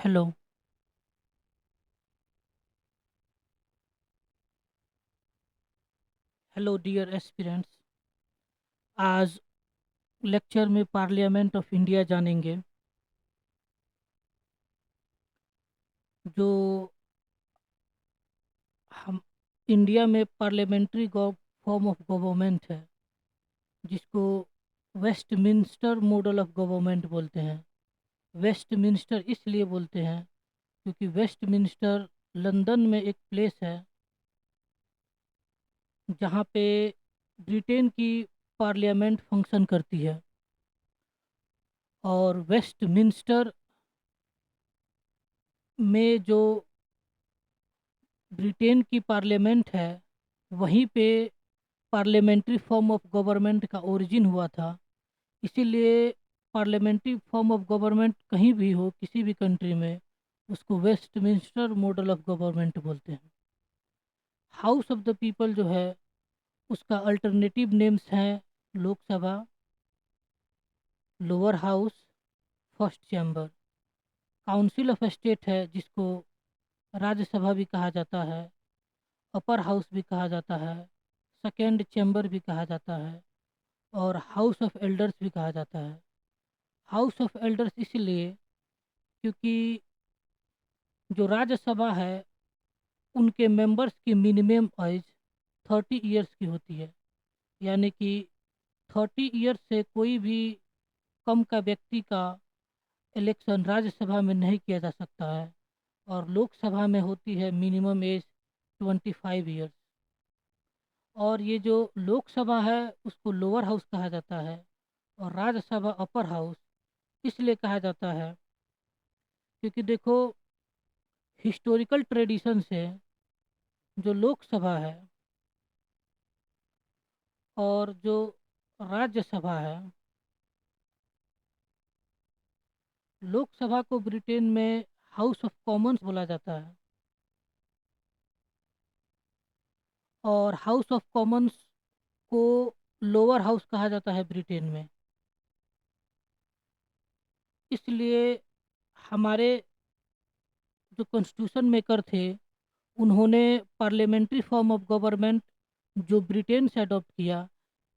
Hello. Hello dear aspirants. आज lecture में parliament of India जानेंगे। जो हम इंडिया में पार्लियामेंट्री फॉर्म ऑफ गवर्नमेंट है, जिसको वेस्टमिंस्टर मॉडल ऑफ गवर्नमेंट बोलते हैं। वेस्टमिंस्टर इसलिए बोलते हैं क्योंकि वेस्टमिंस्टर लंदन में एक प्लेस है जहाँ पे ब्रिटेन की पार्लियामेंट फंक्शन करती है। और वेस्टमिंस्टर में जो ब्रिटेन की पार्लियामेंट है, वहीं पे पार्लियामेंट्री फॉर्म ऑफ गवर्नमेंट का ओरिजिन हुआ था। इसीलिए पार्लियामेंट्री फॉर्म ऑफ गवर्नमेंट कहीं भी हो, किसी भी कंट्री में, उसको वेस्टमिंस्टर मॉडल ऑफ गवर्नमेंट बोलते हैं। हाउस ऑफ द पीपल जो है, उसका अल्टरनेटिव नेम्स हैं Lok Sabha, lower house, first chamber. Council of state है, जिसको राज्यसभा भी कहा जाता है, अपर हाउस भी कहा जाता है, सेकेंड चैम्बर भी कहा जाता है, और हाउस ऑफ एल्डर्स भी कहा जाता है। हाउस ऑफ एल्डर्स इसलिए क्योंकि जो राज्यसभा है, उनके मेंबर्स की मिनिमम एज 30 इयर्स की होती है। यानी कि 30 इयर्स से कोई भी कम का व्यक्ति का इलेक्शन राज्यसभा में नहीं किया जा सकता है। और लोकसभा में होती है मिनिमम एज 25 इयर्स। और ये जो लोकसभा है, उसको लोअर हाउस कहा जाता है, और राज्यसभा अपर हाउस इसलिए कहा जाता है क्योंकि देखो, हिस्टोरिकल ट्रेडिशन से जो लोकसभा है और जो राज्यसभा है, लोकसभा को ब्रिटेन में हाउस ऑफ कॉमन्स बोला जाता है, और हाउस ऑफ कॉमन्स को लोअर हाउस कहा जाता है ब्रिटेन में। इसलिए हमारे जो कॉन्स्टिट्यूशन मेकर थे, उन्होंने पार्लियामेंट्री फॉर्म ऑफ गवर्नमेंट जो ब्रिटेन से अडॉप्ट किया,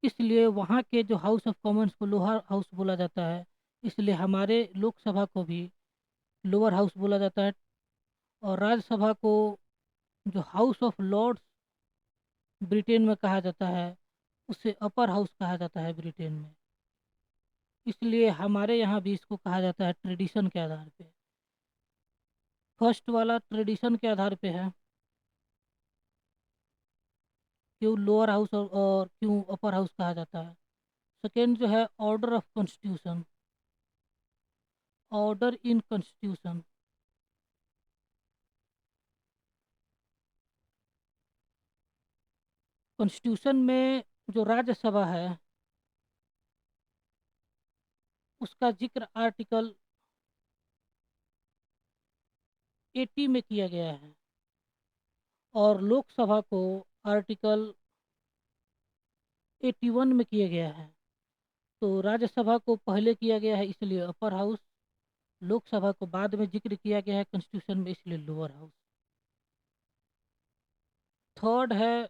इसलिए वहाँ के जो हाउस ऑफ कॉमन्स को लोअर हाउस बोला जाता है। इसलिए हमारे लोकसभा को भी लोअर हाउस बोला जाता है, और राज्यसभा को जो हाउस ऑफ लॉर्ड्स ब्रिटेन में कहा जाता है, उसे अपर हाउस कहा जाता है ब्रिटेन में। इसलिए हमारे यहाँ भी इसको कहा जाता है ट्रेडिशन के आधार पे। फर्स्ट वाला ट्रेडिशन के आधार पे है, क्यों लोअर हाउस और क्यों अपर हाउस कहा जाता है। सेकेंड जो है order of constitution, order in constitution. Constitution में जो राज्यसभा है, उसका जिक्र आर्टिकल 80 में किया गया है, और लोकसभा को आर्टिकल 81 में किया गया है। तो राज्यसभा को पहले किया गया है, इसलिए अपर हाउस। लोकसभा को बाद में जिक्र किया गया है कॉन्स्टिट्यूशन में, इसलिए लोअर हाउस। थर्ड है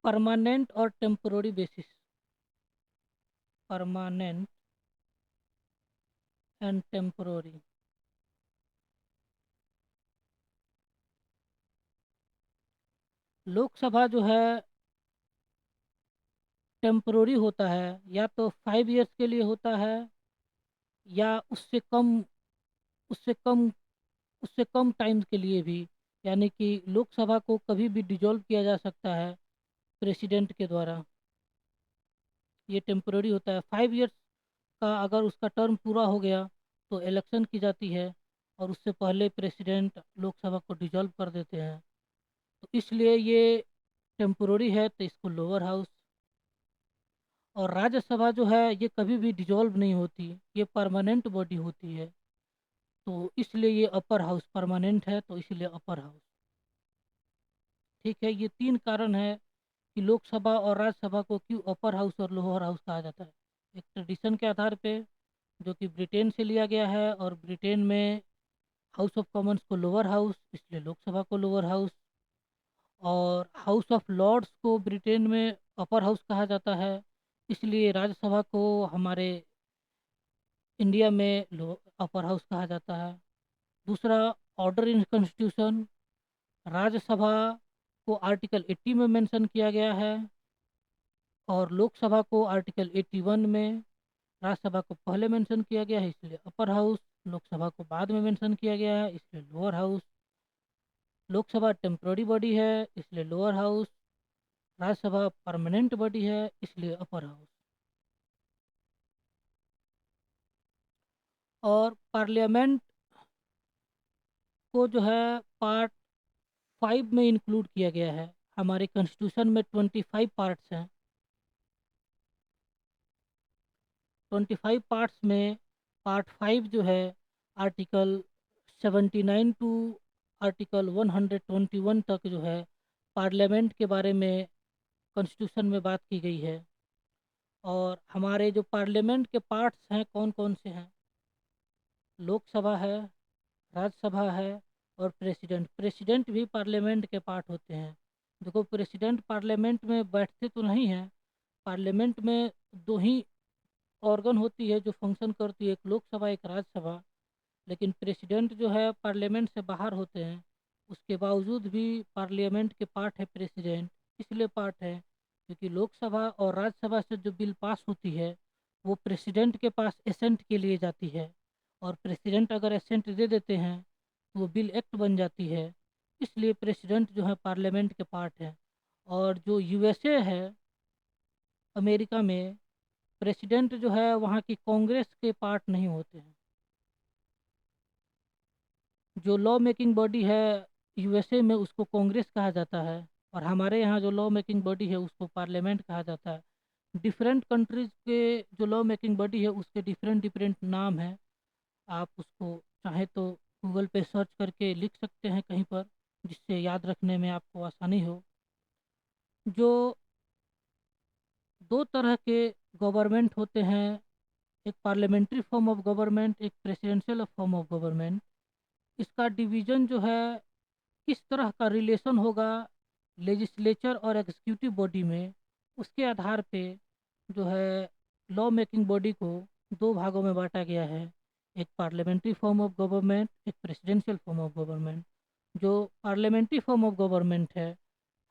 परमानेंट और temporary basis. Permanent and temporary. Lok Sabha जो है टेम्पोररी होता है, या तो 5 इयर्स के लिए होता है, या उससे कम उससे कम टाइम के लिए भी। यानी कि लोकसभा को कभी भी डिसॉल्व किया जा सकता है प्रेसिडेंट के द्वारा। ये टेम्पोररी होता है। 5 इयर्स का अगर उसका टर्म पूरा हो गया, तो इलेक्शन की जाती है, और उससे पहले प्रेसिडेंट लोकसभा को डिसॉल्व कर देते हैं। तो इसलिए ये टेम्पोररी है, तो इसको लोअर हाउस। और राज्यसभा जो है, ये कभी भी डिसॉल्व नहीं होती, ये परमानेंट बॉडी होती है। तो इसलिए ये अपर हाउस परमानेंट है, तो इसलिए अपर हाउस। ठीक है, ये तीन कारण है कि लोकसभा और राज्यसभा को क्यों अपर हाउस और लोअर हाउस कहा जाता है। एक ट्रेडिशन के आधार पे, जो कि ब्रिटेन से लिया गया है। और ब्रिटेन में हाउस ऑफ कॉमन्स को लोअर हाउस, इसलिए लोकसभा को लोअर हाउस। और हाउस ऑफ लॉर्ड्स को ब्रिटेन में अपर हाउस कहा जाता है, इसलिए राज्यसभा को हमारे इंडिया में अपर हाउस कहा जाता है। दूसरा, ऑर्डर इन कॉन्स्टिट्यूशन, राज्यसभा को आर्टिकल 80 में मेंशन किया गया है और लोकसभा को आर्टिकल 81 में। राज्यसभा को पहले मेंशन किया गया है इसलिए अपर हाउस, लोकसभा को बाद में मेंशन किया गया है इसलिए lower house. Lok Sabha temporary body है इसलिए lower house, Rajya Sabha permanent body है इसलिए अपर हाउस। और पार्लियामेंट को जो है पार्ट 5 में इंक्लूड किया गया है। हमारे कॉन्स्टिट्यूशन में 25 पार्ट्स हैं। 25 पार्ट्स में पार्ट 5 जो है आर्टिकल 79 टू आर्टिकल 121 तक जो है पार्लियामेंट के बारे में कॉन्स्टिट्यूशन में बात की गई है। और हमारे जो पार्लियामेंट के पार्ट्स हैं कौन कौन से हैं? लोकसभा है, राज्यसभा है और प्रेसिडेंट। प्रेसिडेंट भी पार्लियामेंट के पार्ट होते हैं। देखो, प्रेसिडेंट पार्लियामेंट में बैठते तो नहीं हैं। पार्लियामेंट में दो ही ऑर्गन होती है जो फंक्शन करती है, एक लोकसभा एक राज्यसभा। लेकिन प्रेसिडेंट जो है पार्लियामेंट से बाहर होते हैं, उसके बावजूद भी पार्लियामेंट के पार्ट है प्रेसिडेंट। इसलिए पार्ट है क्योंकि लोकसभा और राज्यसभा से जो बिल पास होती है वो प्रेसिडेंट के पास एसेंट के लिए जाती है। और प्रेसिडेंट अगर एसेंट दे देते हैं तो वो बिल एक्ट बन जाती है। इसलिए प्रेसिडेंट जो है पार्लियामेंट के पार्ट है। और जो यूएसए है, अमेरिका में, प्रेसिडेंट जो है वहाँ की कांग्रेस के पार्ट नहीं होते हैं। जो लॉ मेकिंग बॉडी है यूएसए में उसको कांग्रेस कहा जाता है, और हमारे यहाँ जो लॉ मेकिंग बॉडी है उसको पार्लियामेंट कहा जाता है। डिफरेंट कंट्रीज के जो लॉ मेकिंग बॉडी है उसके डिफरेंट डिफरेंट नाम है। आप उसको चाहे तो गूगल पे सर्च करके लिख सकते हैं कहीं पर, जिससे याद रखने में आपको आसानी हो। जो दो तरह के गवर्नमेंट होते हैं, एक पार्लियामेंट्री फॉर्म ऑफ गवर्नमेंट, एक प्रेसिडेंशियल फॉर्म ऑफ गवर्नमेंट। इसका डिवीज़न जो है किस तरह का रिलेशन होगा लेजिस्लेचर और एग्जीक्यूटिव बॉडी में, उसके आधार पे जो है लॉ मेकिंग बॉडी को दो भागों में बांटा गया है। एक पार्लियामेंट्री फॉर्म ऑफ गवर्नमेंट, एक प्रेसिडेंशियल फॉर्म ऑफ गवर्नमेंट। जो पार्लियामेंट्री फॉर्म ऑफ गवर्नमेंट है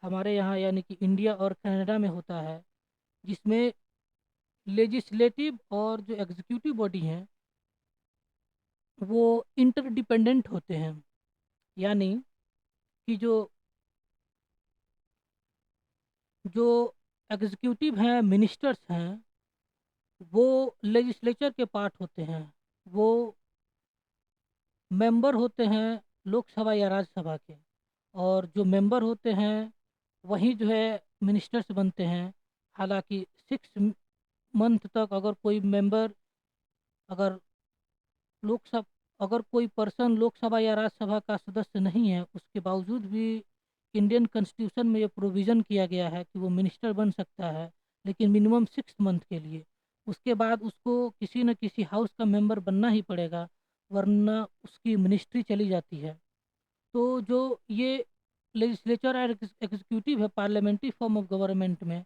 हमारे यहाँ यानी कि इंडिया और कनाडा में होता है, जिसमें लेजिस्लेटिव और जो एग्जीक्यूटिव बॉडी हैं वो इंटरडिपेंडेंट होते हैं। यानी कि जो जो एग्जीक्यूटिव हैं, मिनिस्टर्स हैं, वो लेजिस्लेचर के पार्ट होते हैं। वो मेंबर होते हैं लोकसभा या राज्यसभा के। और जो मेंबर होते हैं वही जो है मिनिस्टर्स बनते हैं। हालांकि 6 मंथ तक अगर कोई मेंबर, अगर लोकसभा अगर कोई पर्सन लोकसभा या राज्यसभा का सदस्य नहीं है, उसके बावजूद भी इंडियन कॉन्स्टिट्यूशन में ये प्रोविज़न किया गया है कि वो मिनिस्टर बन सकता है, लेकिन मिनिमम 6 मंथ के लिए। उसके बाद उसको किसी न किसी हाउस का मेंबर बनना ही पड़ेगा, वरना उसकी मिनिस्ट्री चली जाती है। तो जो ये लेजिस्लेचर और एग्जीक्यूटिव है पार्लियामेंट्री फॉर्म ऑफ गवर्नमेंट में,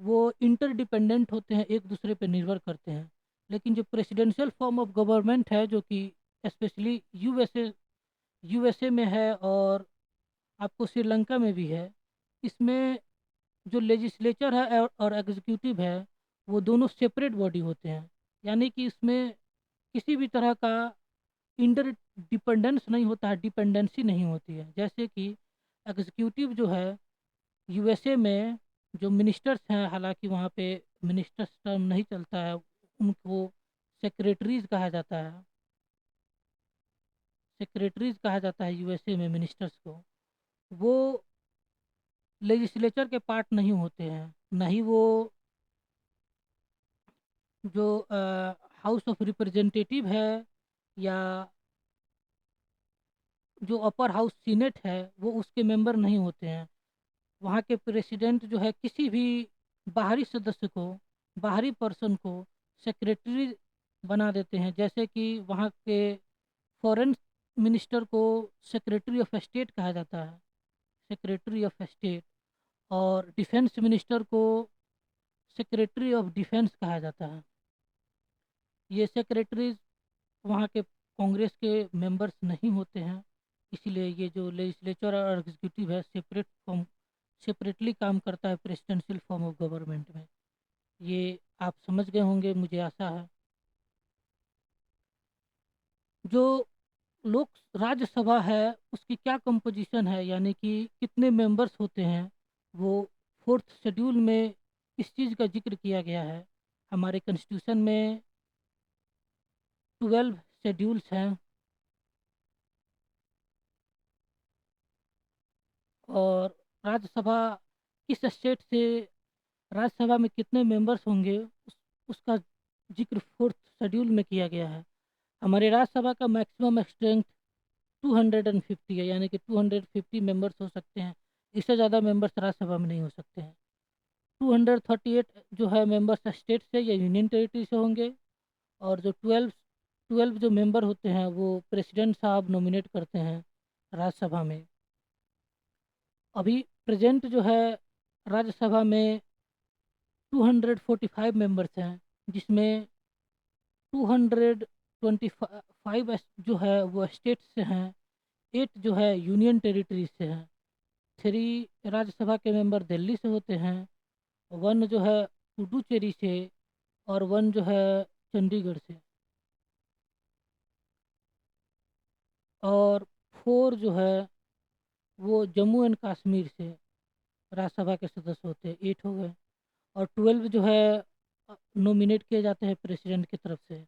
वो इंटरडिपेंडेंट होते हैं, एक दूसरे पर निर्भर करते हैं। लेकिन जो प्रेसिडेंशियल फॉर्म ऑफ गवर्नमेंट है जो कि स्पेशली यूएसए में है और आपको श्रीलंका में भी है, इसमें जो लेजिस्लेचर है और एग्जीक्यूटिव है वो दोनों सेपरेट बॉडी होते हैं। यानी कि इसमें किसी भी तरह का इंटर डिपेंडेंस नहीं होता है, डिपेंडेंसी नहीं होती है। जैसे कि एग्जीक्यूटिव जो है यूएसए में, जो मिनिस्टर्स हैं, हालांकि वहाँ पे मिनिस्टर्स टर्म नहीं चलता है, उनको सेक्रेटरीज कहा जाता है। सेक्रेटरीज कहा जाता है यूएसए में मिनिस्टर्स को। वो लेजिस्लेचर के पार्ट नहीं होते हैं, न ही वो जो हाउस ऑफ रिप्रेजेंटेटिव है या जो अपर हाउस सीनेट है वो उसके मेंबर नहीं होते हैं। वहाँ के प्रेसिडेंट जो है किसी भी बाहरी सदस्य को, बाहरी पर्सन को सेक्रेटरी बना देते हैं। जैसे कि वहाँ के फॉरेन मिनिस्टर को सेक्रेटरी ऑफ स्टेट कहा जाता है, सेक्रेटरी ऑफ स्टेट। और डिफेंस मिनिस्टर को सेक्रेटरी ऑफ डिफेंस कहा जाता है। ये सेक्रेटरीज वहाँ के कांग्रेस के मेंबर्स नहीं होते हैं, इसलिए ये जो लेजिस्लेचर और एग्जीक्यूटिव है सेपरेटली काम करता है प्रेसिडेंशियल फॉर्म ऑफ गवर्नमेंट में। ये आप समझ गए होंगे, मुझे आशा है। जो लोक राज्यसभा है उसकी क्या कंपोजिशन है, यानी कि कितने मेंबर्स होते हैं, वो फोर्थ शेड्यूल में इस चीज़ का जिक्र किया गया है। हमारे कॉन्स्टिट्यूशन में 12 शेड्यूल्स हैं। और राज्यसभा किस स्टेट से राज्यसभा में कितने मेंबर्स होंगे उसका जिक्र फोर्थ शेड्यूल में किया गया है। हमारे राज्यसभा का मैक्सिमम स्ट्रेंथ 250 है, यानी कि 250 मेंबर्स हो सकते हैं। इससे ज़्यादा मेंबर्स राज्यसभा में नहीं हो सकते हैं। 238 जो है मेंबर्स स्टेट से या यूनियन टेरिटरी से होंगे। और जो 12 जो मेंबर होते हैं वो प्रेसिडेंट साहब नॉमिनेट करते हैं राज्यसभा में। अभी प्रेजेंट जो है राज्यसभा में 245 मेंबर्स हैं, जिसमें 225 जो है वो स्टेट से हैं, 8 जो है यूनियन टेरिटरी से हैं। 3 राज्यसभा के मेंबर दिल्ली से होते हैं, 1 जो है पुडुचेरी से, और 1 जो है चंडीगढ़ से। और 4 जो है वो जम्मू एंड कश्मीर से राज्यसभा के सदस्य होते हैं, 8 हो गए। और 12 जो है नॉमिनेट किए जाते हैं प्रेसिडेंट की तरफ से।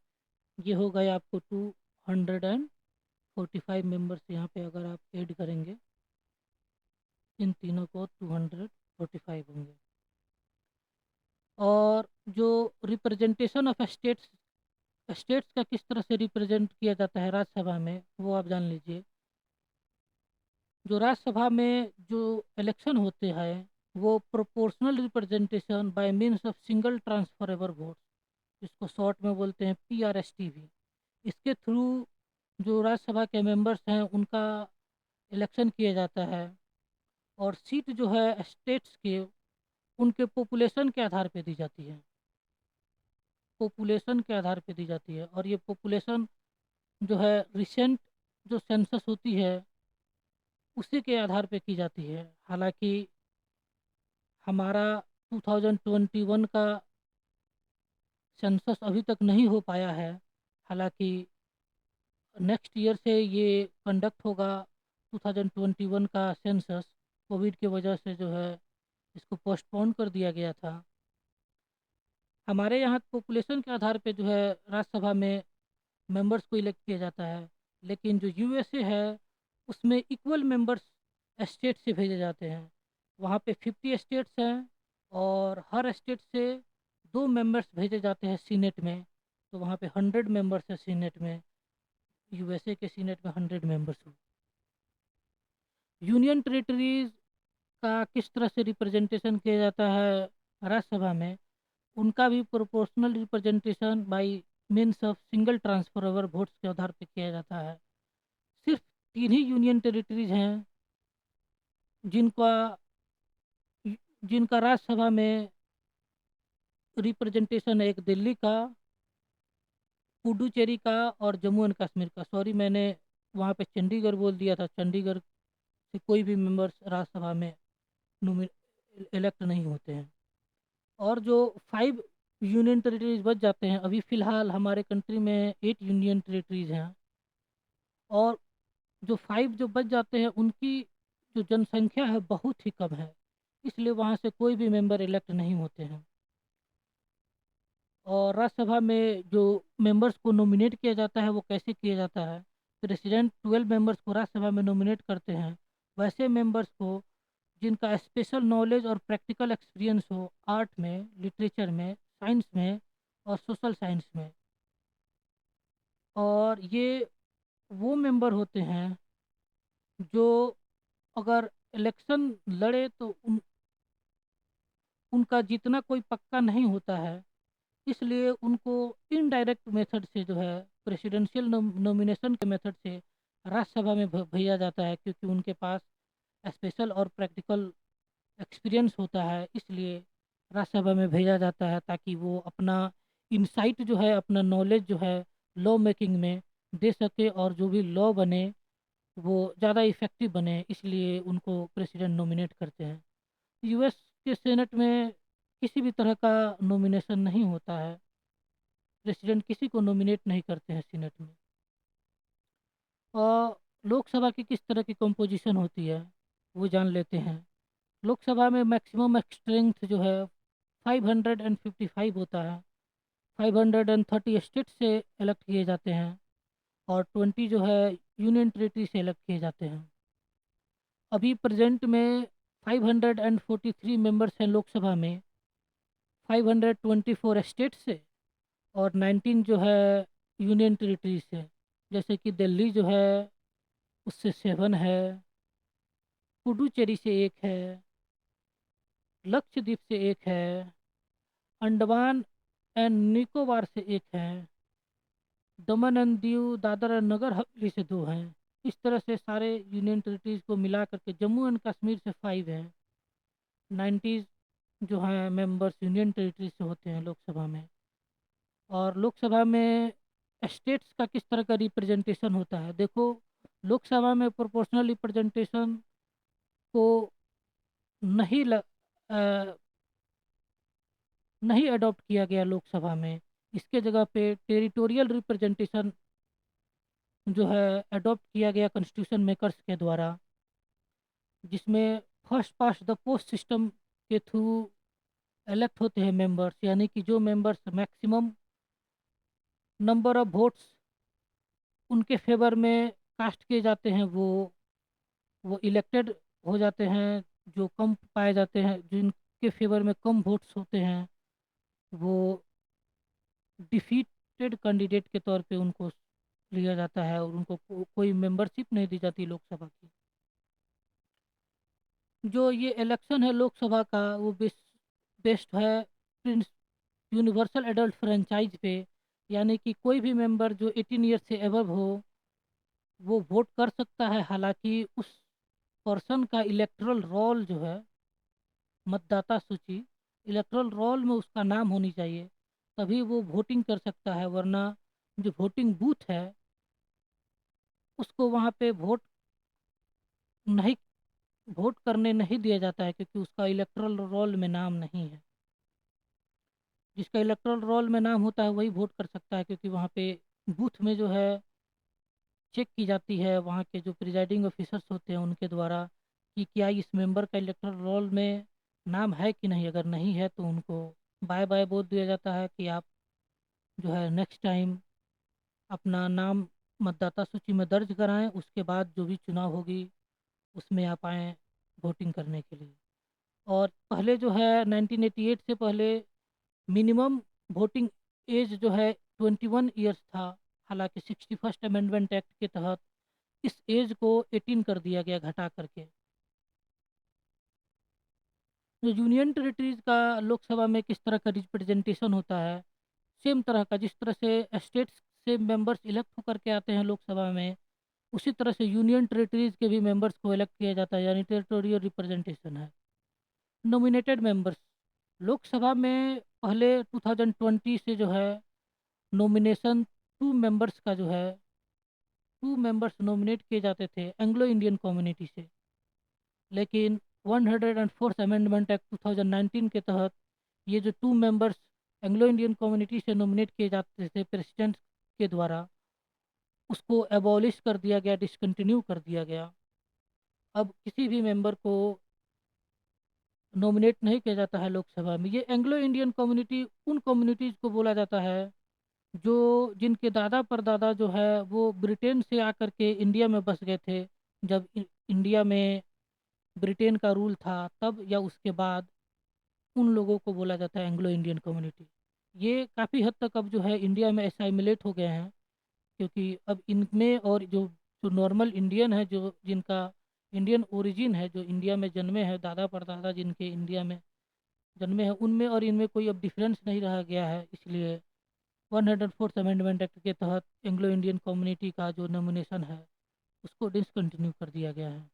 ये हो गए आपको 245 मेंबर्स, यहाँ पे अगर आप ऐड करेंगे इन तीनों को 245 होंगे। और जो रिप्रेजेंटेशन ऑफ स्टेट्स, स्टेट्स का किस तरह से रिप्रेजेंट किया जाता है राज्यसभा में, वो आप जान लीजिए। जो राज्यसभा में जो इलेक्शन होते हैं वो proportional representation bye means of single transferable vote, जिसको शॉर्ट में बोलते हैं PRSTV। इसके थ्रू जो राज्यसभा के मेंबर्स हैं उनका इलेक्शन किया जाता है। और सीट जो है स्टेट्स के उनके पॉपुलेशन के आधार पे दी जाती है, पॉपुलेशन के आधार पे दी जाती है। और ये पॉपुलेशन जो है रिसेंट जो सेंसस होती है उसी के आधार पे की जाती है। हालांकि हमारा 2021 का सेंसस अभी तक नहीं हो पाया है। हालांकि नेक्स्ट ईयर से ये कंडक्ट होगा 2021 का सेंसस। कोविड की वजह से जो है इसको पोस्टपोन कर दिया गया था। हमारे यहाँ पॉपुलेशन के आधार पे जो है राज्यसभा में मेंबर्स को इलेक्ट किया जाता है। लेकिन जो USA है उसमें इक्वल मेंबर्स स्टेट से भेजे जाते हैं। वहाँ पे 50 स्टेट्स हैं और हर स्टेट से 2 मेंबर्स भेजे जाते हैं सीनेट में। तो वहाँ पे 100 मेंबर्स है सीनेट में। USA के सीनेट में 100 मेंबर्स हो। यूनियन टेरिटरीज का किस तरह से रिप्रेजेंटेशन किया जाता है राज्यसभा में, उनका भी proportional representation bye means of single transferable votes के आधार पर किया जाता है। सिर्फ 3 ही यूनियन टेरिटरीज हैं जिनका जिनका राज्यसभा में रिप्रेजेंटेशन है। एक दिल्ली का, पुडुचेरी का और जम्मू एंड कश्मीर का। सॉरी, मैंने वहाँ पे चंडीगढ़ बोल दिया था। चंडीगढ़ से कोई भी मेंबर्स राज्यसभा में इलेक्ट नहीं होते हैं। और जो 5 यूनियन टेरिटरीज बच जाते हैं, अभी फ़िलहाल हमारे कंट्री में 8 यूनियन टेरिटरीज हैं। और जो 5 जो बच जाते हैं उनकी जो जनसंख्या है बहुत ही कम है, इसलिए वहाँ से कोई भी मेंबर इलेक्ट नहीं होते हैं। और राज्यसभा में जो मेंबर्स को नॉमिनेट किया जाता है वो कैसे किया जाता है, प्रेसिडेंट 12 मेंबर्स को राज्यसभा में नॉमिनेट करते हैं। वैसे मेंबर्स को जिनका स्पेशल नॉलेज और प्रैक्टिकल एक्सपीरियंस हो आर्ट में, लिटरेचर में, साइंस में और सोशल साइंस में। और ये वो मेंबर होते हैं जो अगर इलेक्शन लड़े तो उनका जीतना कोई पक्का नहीं होता है, इसलिए उनको इनडायरेक्ट मेथड से जो है प्रेसिडेंशियल नॉमिनेशन के मेथड से राज्यसभा में भेजा जाता है, क्योंकि उनके पास स्पेशल और प्रैक्टिकल एक्सपीरियंस होता है। इसलिए राज्यसभा में भेजा जाता है ताकि वो अपना इंसाइट जो है, अपना नॉलेज जो है लॉ मेकिंग में दे सके, और जो भी लॉ बने वो ज़्यादा इफेक्टिव बने। इसलिए उनको प्रेसिडेंट नॉमिनेट करते हैं। यूएस के सेनेट में किसी भी तरह का नॉमिनेशन नहीं होता है। प्रेसिडेंट किसी को नॉमिनेट नहीं करते हैं सीनेट में। और लोकसभा की किस तरह की कंपोजिशन होती है वो जान लेते हैं। लोकसभा में मैक्सिमम स्ट्रेंथ जो है 555 होता है। 530 स्टेट से इलेक्ट किए जाते हैं, और 20 जो है यूनियन टेरिटरी से इलेक्ट किए जाते हैं। अभी प्रेजेंट में 543 मेंबर्स हैं लोकसभा में, 524 स्टेट से और 19 जो है यूनियन टेरिटरी से। जैसे कि दिल्ली जो है उससे 7 है, पुडुचेरी से 1 है, लक्षद्वीप से 1 है, अंडमान एंड निकोबार से 1 है, दमन एंड दीव दादर एंड नगर हवेली से 2 हैं। इस तरह से सारे यूनियन टेरिटरीज को मिला करके जम्मू एंड कश्मीर से 5 हैं। 90 जो हैं मेंबर्स यूनियन टेरिटरी से होते हैं लोकसभा में। और लोकसभा में स्टेट्स का किस तरह का रिप्रेजेंटेशन होता है, देखो। लोकसभा में प्रोपोर्शनल रिप्रेजेंटेशन को नहीं ल, अ, नहीं अडॉप्ट किया गया लोकसभा में। इसके जगह पे टेरिटोरियल रिप्रेजेंटेशन जो है अडॉप्ट किया गया कॉन्स्टिट्यूशन मेकर्स के द्वारा, जिसमें first past the post system के थ्रू इलेक्ट होते हैं मेंबर्स। यानी कि जो members maximum number of votes उनके फेवर में कास्ट किए जाते हैं वो इलेक्टेड हो जाते हैं। जो कम पाए जाते हैं, जिनके फेवर में कम वोट्स होते हैं, वो डिफीटेड कैंडिडेट के तौर पे उनको लिया जाता है, और उनको कोई मेंबरशिप नहीं दी जाती लोकसभा की। जो ये इलेक्शन है लोकसभा का वो बेस्ड है यूनिवर्सल एडल्ट फ्रेंचाइज पे। यानी कि कोई भी मेंबर जो 18 ईयर से एबव हो वो वोट कर सकता है। हालांकि उस पर्सन का इलेक्टोरल रोल जो है, मतदाता सूची, इलेक्टोरल रोल में उसका नाम होनी चाहिए, तभी वो वोटिंग कर सकता है। वरना जो वोटिंग बूथ है उसको वहाँ पे नहीं वोट करने नहीं दिया जाता है, क्योंकि उसका इलेक्टोरल रोल में नाम नहीं है। जिसका इलेक्टोरल रोल में नाम होता है वही वोट कर सकता है, क्योंकि वहाँ पे बूथ में जो है चेक की जाती है वहाँ के जो प्रिजाइडिंग ऑफिसर्स होते हैं उनके द्वारा कि क्या इस मेंबर का इलेक्टोरल रोल में नाम है कि नहीं। अगर नहीं है तो उनको बाय बाय बोल दिया जाता है कि आप जो है नेक्स्ट टाइम अपना नाम मतदाता सूची में दर्ज कराएं, उसके बाद जो भी चुनाव होगी उसमें आप आएँ वोटिंग करने के लिए। और पहले जो है 1988 से पहले मिनिमम वोटिंग एज जो है 21 ईयर्स था। हालांकि 61st अमेंडमेंट एक्ट के तहत इस एज को 18 कर दिया गया घटा करके। जो यूनियन टेरिटरीज का लोकसभा में किस तरह का रिप्रेजेंटेशन होता है, सेम तरह का जिस तरह से स्टेट्स से मेंबर्स इलेक्ट होकर के आते हैं लोकसभा में, उसी तरह से यूनियन टेरिटरीज के भी मेंबर्स को इलेक्ट किया जाता है, यानी टेरिटोरियल रिप्रेजेंटेशन है। नॉमिनेटेड मेंबर्स लोकसभा में पहले 2020 से जो है नॉमिनेशन टू मेंबर्स का जो है 2 मेंबर्स नॉमिनेट किए जाते थे एंग्लो इंडियन कम्युनिटी से। लेकिन 104th अमेंडमेंट एक्ट 2019 के तहत ये जो 2 मेंबर्स एंग्लो इंडियन कम्युनिटी से नॉमिनेट किए जाते थे प्रेसिडेंट के द्वारा, उसको एबॉलिश कर दिया गया, डिसकंटिन्यू कर दिया गया। अब किसी भी मेंबर को नॉमिनेट नहीं किया जाता है लोकसभा में। ये एंग्लो इंडियन कम्युनिटी उन कम्युनिटीज़ को बोला जाता है जो जिनके दादा परदादा जो है वो ब्रिटेन से आकर के इंडिया में बस गए थे। जब इंडिया में ब्रिटेन का रूल था तब या उसके बाद, उन लोगों को बोला जाता है एंग्लो इंडियन कम्युनिटी। ये काफ़ी हद तक अब जो है इंडिया में असाइमिलेट हो गए हैं, क्योंकि अब इनमें और जो जो नॉर्मल इंडियन है, जो जिनका इंडियन ओरिजिन है, जो इंडिया में जन्मे हैं, दादा परदादा जिनके इंडिया में जन्मे हैं उनमें और इनमें कोई अब डिफरेंस नहीं रह गया है, इसलिए 104th अमेंडमेंट एक्ट के तहत एंग्लो इंडियन कम्युनिटी का जो नॉमिनेशन है उसको डिसकंटिन्यू कर दिया गया है।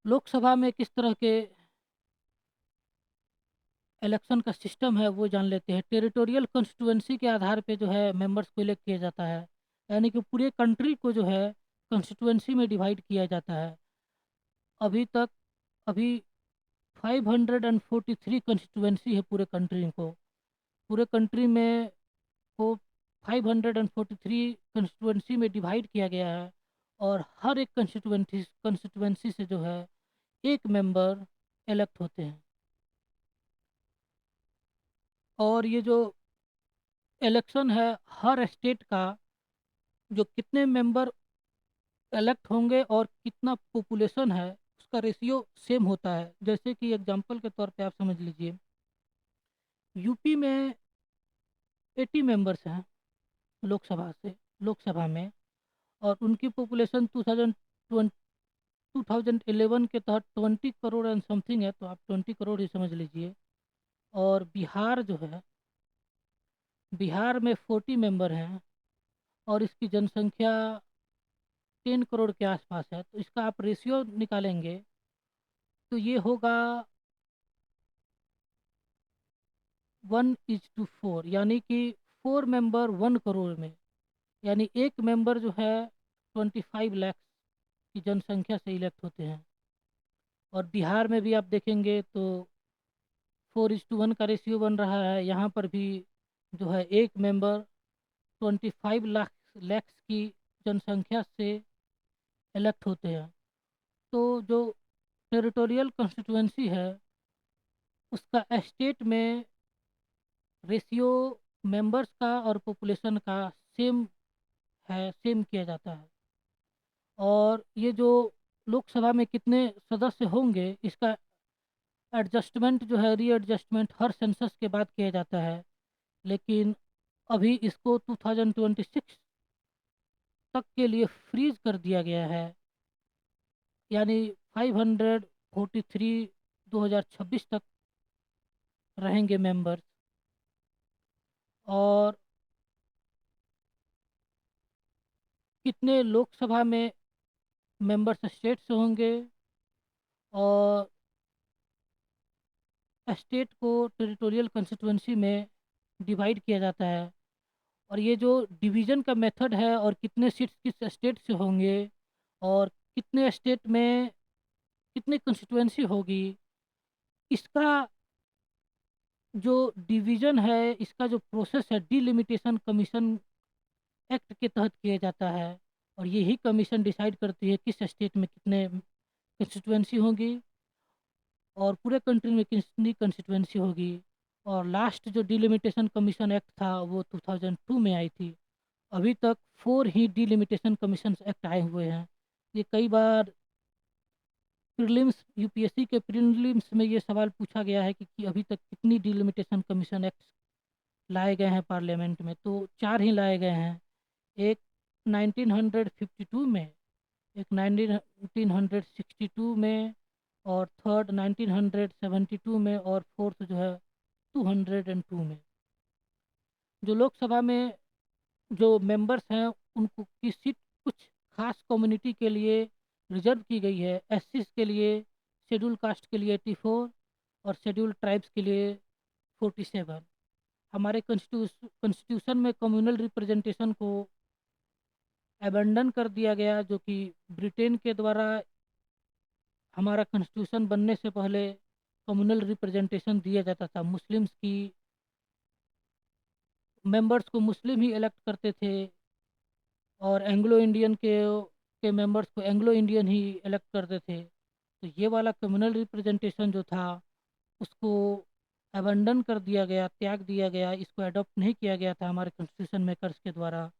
लोकसभा में किस तरह के इलेक्शन का सिस्टम है वो जान लेते हैं। टेरिटोरियल कॉन्स्टिट्यूएंसी के आधार पे जो है मेंबर्स को इलेक्ट किया जाता है, यानी कि पूरे कंट्री को जो है कॉन्स्टिट्यूएंसी में डिवाइड किया जाता है। अभी तक अभी 543 कॉन्स्टिट्यूएंसी है पूरे कंट्री को। पूरे कंट्री में को 543 कंस्टिट्यूएंसी में डिवाइड किया गया है, और हर एक कंस्टिट्यूएंसी से जो है एक मेंबर इलेक्ट होते हैं। और ये जो इलेक्शन है, हर स्टेट का जो कितने मेंबर इलेक्ट होंगे और कितना पॉपुलेशन है उसका रेशियो सेम होता है। जैसे कि एग्जांपल के तौर पे आप समझ लीजिए, यूपी में 80 मेंबर्स हैं लोकसभा में, और उनकी पॉपुलेशन 2011 के तहत 20 करोड़ एंड समथिंग है, तो आप 20 करोड़ ही समझ लीजिए। और बिहार जो है, बिहार में 40 मेंबर हैं और इसकी जनसंख्या 10 करोड़ के आसपास है। तो इसका आप रेशियो निकालेंगे तो ये होगा 1:4, यानी कि 4 मेंबर 1 करोड़ में, यानी एक मेंबर जो है 25 लाख की जनसंख्या से इलेक्ट होते हैं। और बिहार में भी आप देखेंगे तो 4:1 का रेशियो बन रहा है। यहाँ पर भी जो है एक मेंबर 25 लाख की जनसंख्या से इलेक्ट होते हैं। तो जो टेरिटोरियल कॉन्स्टिट्यूएंसी है उसका स्टेट में रेशियो मेंबर्स का और पॉपुलेशन का सेम है, सेम किया जाता है। और ये जो लोकसभा में कितने सदस्य होंगे इसका एडजस्टमेंट जो है, रीएडजस्टमेंट हर सेंसस के बाद किया जाता है। लेकिन अभी इसको 2026 तक के लिए फ्रीज कर दिया गया है, यानी 543 2026 तक रहेंगे मेंबर्स। और कितने लोकसभा में मेंबर्स स्टेट से होंगे, और स्टेट को टेरिटोरियल कंस्टिट्यूंसी में डिवाइड किया जाता है। और ये जो डिवीज़न का मेथड है और कितने सीट्स किस स्टेट से होंगे और कितने स्टेट में कितने कंस्टिट्यूएंसी होगी, इसका जो डिवीज़न है, इसका जो प्रोसेस है डिलिमिटेशन कमीशन एक्ट के तहत किया जाता है। और यही कमीशन डिसाइड करती है किस स्टेट में कितने कंस्टिट्यूएंसी होगी और पूरे कंट्री में कितनी कंस्टिट्यूएंसी होगी। और लास्ट जो डिलिमिटेशन कमीशन एक्ट था वो 2002 में आई थी। अभी तक 4 ही डिलिमिटेशन कमीशन एक्ट आए हुए हैं। ये कई बार प्रीलिम्स यूपीएससी के प्रीलिम्स में ये सवाल पूछा गया है कि अभी तक कितनी डिलिमिटेशन कमीशन एक्ट लाए गए हैं पार्लियामेंट में, तो 4 ही लाए गए हैं। एक 1952 में, एक 1962 में, और थर्ड 1972 में, और फोर्थ जो है 202 में। जो लोकसभा में जो मेंबर्स हैं उनको की सीट कुछ खास कम्युनिटी के लिए रिजर्व की गई है। एससी के लिए, शेड्यूल कास्ट के लिए 84, और शेड्यूल ट्राइब्स के लिए 47। हमारे कॉन्स्टिट्यूशन में कम्युनल रिप्रेजेंटेशन को एबंडन कर दिया गया, जो कि ब्रिटेन के द्वारा हमारा कॉन्स्टिट्यूशन बनने से पहले कम्युनल रिप्रेजेंटेशन दिया जाता था। मुस्लिम्स की मेंबर्स को मुस्लिम ही इलेक्ट करते थे, और एंग्लो इंडियन के मेंबर्स को एंग्लो इंडियन ही इलेक्ट करते थे। तो ये वाला कम्युनल रिप्रेजेंटेशन जो था उसको अबंडन कर दिया गया, त्याग दिया गया, इसको अडॉप्ट नहीं किया गया था हमारे कॉन्स्टिट्यूशन मेकर्स के द्वारा।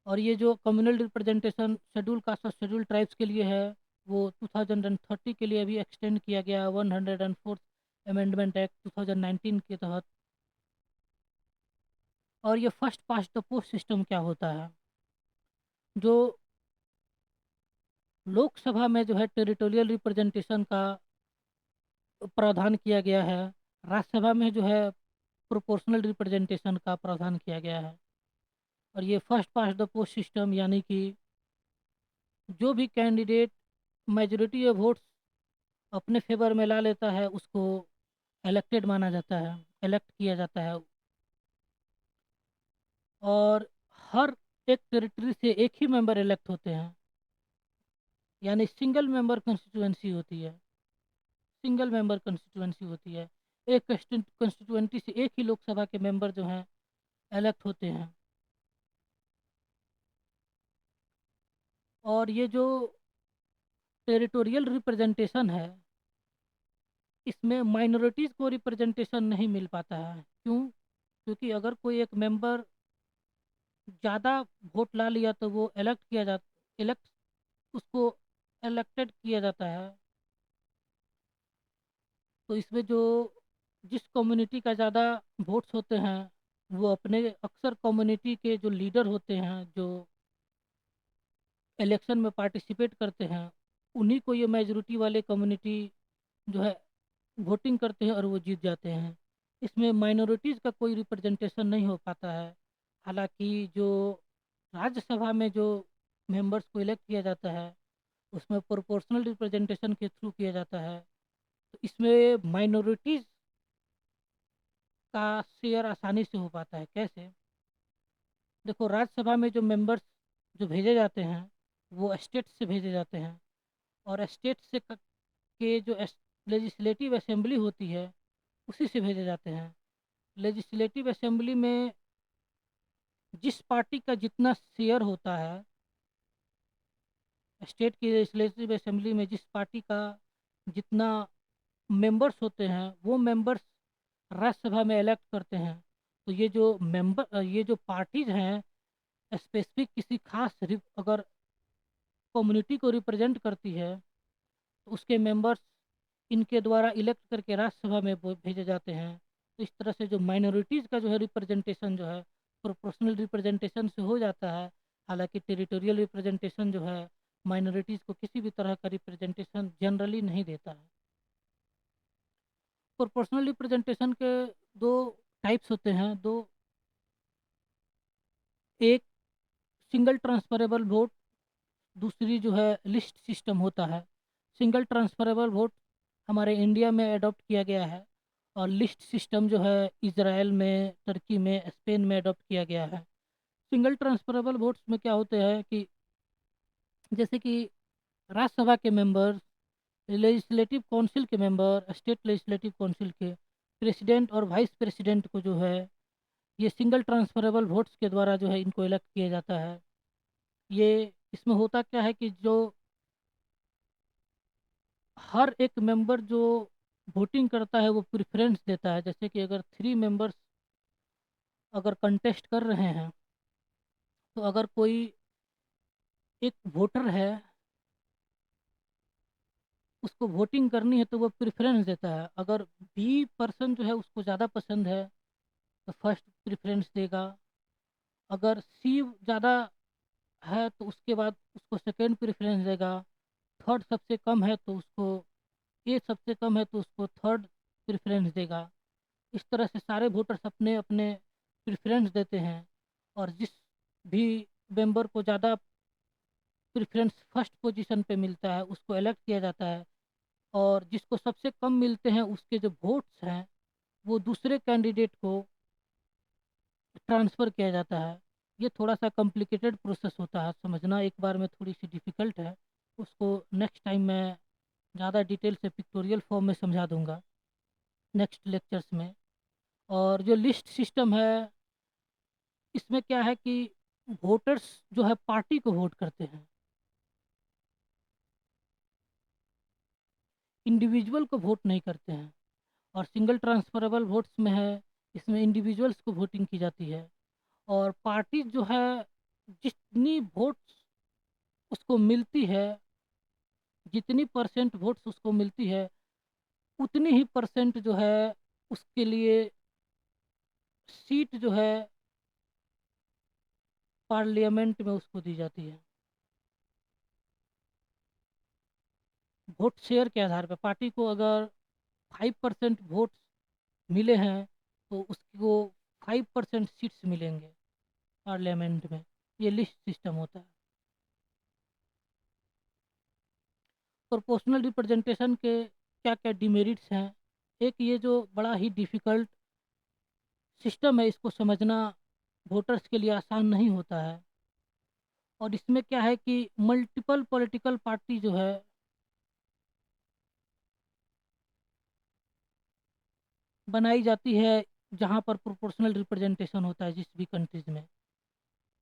और ये जो कम्युनल रिप्रेजेंटेशन शेड्यूल कास्ट और शेड्यूल ट्राइब्स के लिए है वो 2030 के लिए भी एक्सटेंड किया गया 104 अमेंडमेंट एक्ट 2019 के तहत। और ये first past the post system क्या होता है? जो लोकसभा में जो है टेरिटोरियल रिप्रेजेंटेशन का प्रावधान किया गया है। राज्यसभा में जो है प्रोपोर्शनल रिप्रेजेंटेशन का प्रावधान किया गया है। और ये first past the post system, यानी कि जो भी कैंडिडेट मेजोरिटी ऑफ वोट्स अपने फेवर में ला लेता है उसको इलेक्टेड माना जाता है, इलेक्ट किया जाता है। और हर एक टेरिटरी से एक ही मेंबर इलेक्ट होते हैं, यानी सिंगल मेंबर कंस्टिट्यूएंसी होती है। सिंगल मेंबर कंस्टिट्यूएंसी होती है। एक कंस्टिट्यूएंसी से एक ही लोकसभा के मेंबर जो हैं इलेक्ट होते हैं। और ये जो टेरिटोरियल रिप्रेजेंटेशन है, इसमें माइनॉरिटीज़ को रिप्रेजेंटेशन नहीं मिल पाता है। क्यों? क्योंकि अगर कोई एक मेंबर ज़्यादा वोट ला लिया तो वो इलेक्ट उसको इलेक्टेड किया जाता है। तो इसमें जो जिस कम्युनिटी का ज़्यादा वोट्स होते हैं, वो अपने अक्सर कम्युनिटी के जो लीडर होते हैं, जो इलेक्शन में पार्टिसिपेट करते हैं, उन्हीं को ये मेजोरिटी वाले कम्युनिटी जो है वोटिंग करते हैं और वो जीत जाते हैं। इसमें माइनॉरिटीज़ का कोई रिप्रेजेंटेशन नहीं हो पाता है। हालांकि जो राज्यसभा में जो मेंबर्स को इलेक्ट किया जाता है उसमें प्रोपोर्शनल रिप्रेजेंटेशन के थ्रू किया जाता है। तो इसमें माइनॉरिटीज़ का शेयर आसानी से हो पाता है। कैसे? देखो, राज्यसभा में जो मेंबर्स जो भेजे जाते हैं वो स्टेट से भेजे जाते हैं। और स्टेट से के जो लेजिस्लेटिव असेंबली होती है उसी से भेजे जाते हैं। लेजिस्लेटिव असेंबली में जिस पार्टी का जितना शेयर होता है, स्टेट की लेजिस्लेटिव असेंबली में जिस पार्टी का जितना मेंबर्स होते हैं वो मेंबर्स राज्यसभा में इलेक्ट करते हैं। तो ये जो पार्टीज हैं स्पेसिफिक किसी खास अगर कम्युनिटी को रिप्रेजेंट करती है तो उसके मेंबर्स इनके द्वारा इलेक्ट करके राज्यसभा में भेजे जाते हैं। तो इस तरह से जो माइनॉरिटीज़ का जो है रिप्रेजेंटेशन जो है प्रोपोर्शनल रिप्रेजेंटेशन से हो जाता है। हालांकि टेरिटोरियल रिप्रेजेंटेशन जो है माइनॉरिटीज़ को किसी भी तरह का रिप्रेजेंटेशन जनरली नहीं देता है। प्रोपोर्शनल रिप्रेजेंटेशन के दो टाइप्स होते हैं। दो, एक सिंगल ट्रांसफरेबल वोट, दूसरी जो है लिस्ट सिस्टम होता है। सिंगल ट्रांसफरेबल वोट हमारे इंडिया में अडॉप्ट किया गया है और लिस्ट सिस्टम जो है इजराइल में, तुर्की में, स्पेन में अडॉप्ट किया गया है। सिंगल ट्रांसफरेबल वोट्स में क्या होते हैं कि जैसे कि राज्यसभा के मेंबर, लेजिस्लेटिव काउंसिल के मेंबर, स्टेट लेजिस्लेटिव काउंसिल के प्रेसिडेंट और वाइस प्रेसिडेंट को जो है ये सिंगल ट्रांसफरेबल वोट्स के द्वारा जो है इनको इलेक्ट किया जाता है। ये इसमें होता क्या है कि जो हर एक मेंबर जो वोटिंग करता है वो प्रेफरेंस देता है। जैसे कि अगर 3 मेंबर्स अगर कंटेस्ट कर रहे हैं तो अगर कोई एक वोटर है उसको वोटिंग करनी है तो वो प्रेफरेंस देता है। अगर बी पर्सन जो है उसको ज़्यादा पसंद है तो फर्स्ट प्रेफरेंस देगा। अगर सी ज़्यादा है तो उसके बाद उसको सेकंड प्रेफरेंस देगा। थर्ड सबसे कम है तो उसको ए सबसे कम है तो उसको थर्ड प्रेफरेंस देगा। इस तरह से सारे वोटर्स अपने अपने प्रेफरेंस देते हैं। और जिस भी मेंबर को ज़्यादा प्रेफरेंस फर्स्ट पोजीशन पे मिलता है उसको इलेक्ट किया जाता है। और जिसको सबसे कम मिलते हैं उसके जो वोट्स हैं वो दूसरे कैंडिडेट को ट्रांसफ़र किया जाता है। ये थोड़ा सा कॉम्प्लिकेटेड प्रोसेस होता है, समझना एक बार में थोड़ी सी डिफ़िकल्ट है। उसको नेक्स्ट टाइम मैं ज़्यादा डिटेल से पिक्टोरियल फॉर्म में समझा दूंगा नेक्स्ट लेक्चर्स में। और जो लिस्ट सिस्टम है इसमें क्या है कि वोटर्स जो है पार्टी को वोट करते हैं, इंडिविजुअल को वोट नहीं करते हैं। और सिंगल ट्रांसफरेबल वोट्स में है, इसमें इंडिविजुअल्स को वोटिंग की जाती है। और पार्टी जो है जितनी वोट्स उसको मिलती है, जितनी परसेंट वोट्स उसको मिलती है उतनी ही परसेंट जो है उसके लिए सीट जो है पार्लियामेंट में उसको दी जाती है। वोट शेयर के आधार पर पार्टी को अगर 5% वोट मिले हैं तो उसको 5% सीट्स मिलेंगे पार्लियामेंट में। ये लिस्ट सिस्टम होता है। प्रोपोर्शनल रिप्रेजेंटेशन के क्या क्या डिमेरिट्स हैं? एक, ये जो बड़ा ही डिफ़िकल्ट सिस्टम है, इसको समझना वोटर्स के लिए आसान नहीं होता है। और इसमें क्या है कि मल्टीपल पॉलिटिकल पार्टी जो है बनाई जाती है जहाँ पर प्रोपोर्शनल रिप्रेजेंटेशन होता है जिस भी कंट्रीज में।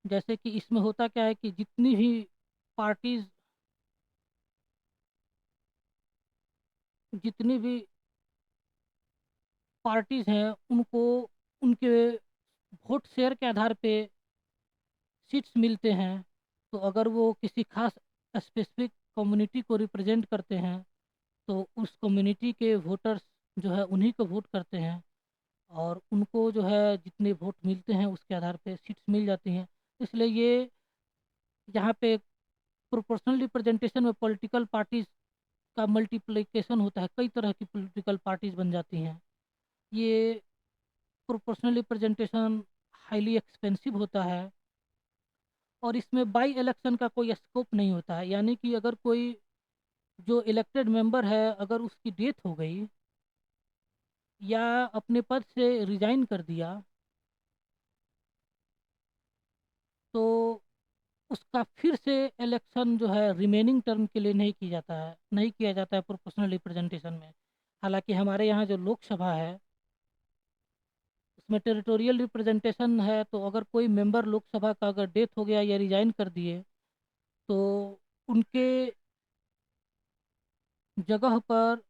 जैसे कि इसमें होता क्या है कि पार्टीज जितनी भी पार्टीज हैं उनको उनके वोट शेयर के आधार पे सीट्स मिलते हैं। तो अगर वो किसी खास स्पेसिफिक कम्युनिटी को रिप्रेजेंट करते हैं तो उस कम्युनिटी के वोटर्स जो है उन्हीं को वोट करते हैं, और उनको जो है जितने वोट मिलते हैं उसके आधार पे सीट्स मिल जाती हैं। इसलिए ये यहाँ पे प्रोपोर्शनल रिप्रेजेंटेशन में पॉलिटिकल पार्टीज का मल्टीप्लिकेशन होता है, कई तरह की पॉलिटिकल पार्टीज बन जाती हैं। ये प्रोपोर्शनल रिप्रेजेंटेशन हाईली एक्सपेंसिव होता है, और इसमें बाई इलेक्शन का कोई स्कोप नहीं होता है। यानी कि अगर कोई जो इलेक्टेड मेंबर है अगर उसकी डेथ हो गई या अपने पद से रिजाइन कर दिया तो उसका फिर से इलेक्शन जो है रिमेनिंग टर्म के लिए नहीं किया जाता है प्रोपोर्शनल रिप्रेजेंटेशन में। हालांकि हमारे यहाँ जो लोकसभा है उसमें टेरिटोरियल रिप्रेजेंटेशन है, तो अगर कोई मेंबर लोकसभा का अगर डेथ हो गया या रिजाइन कर दिए तो उनके जगह पर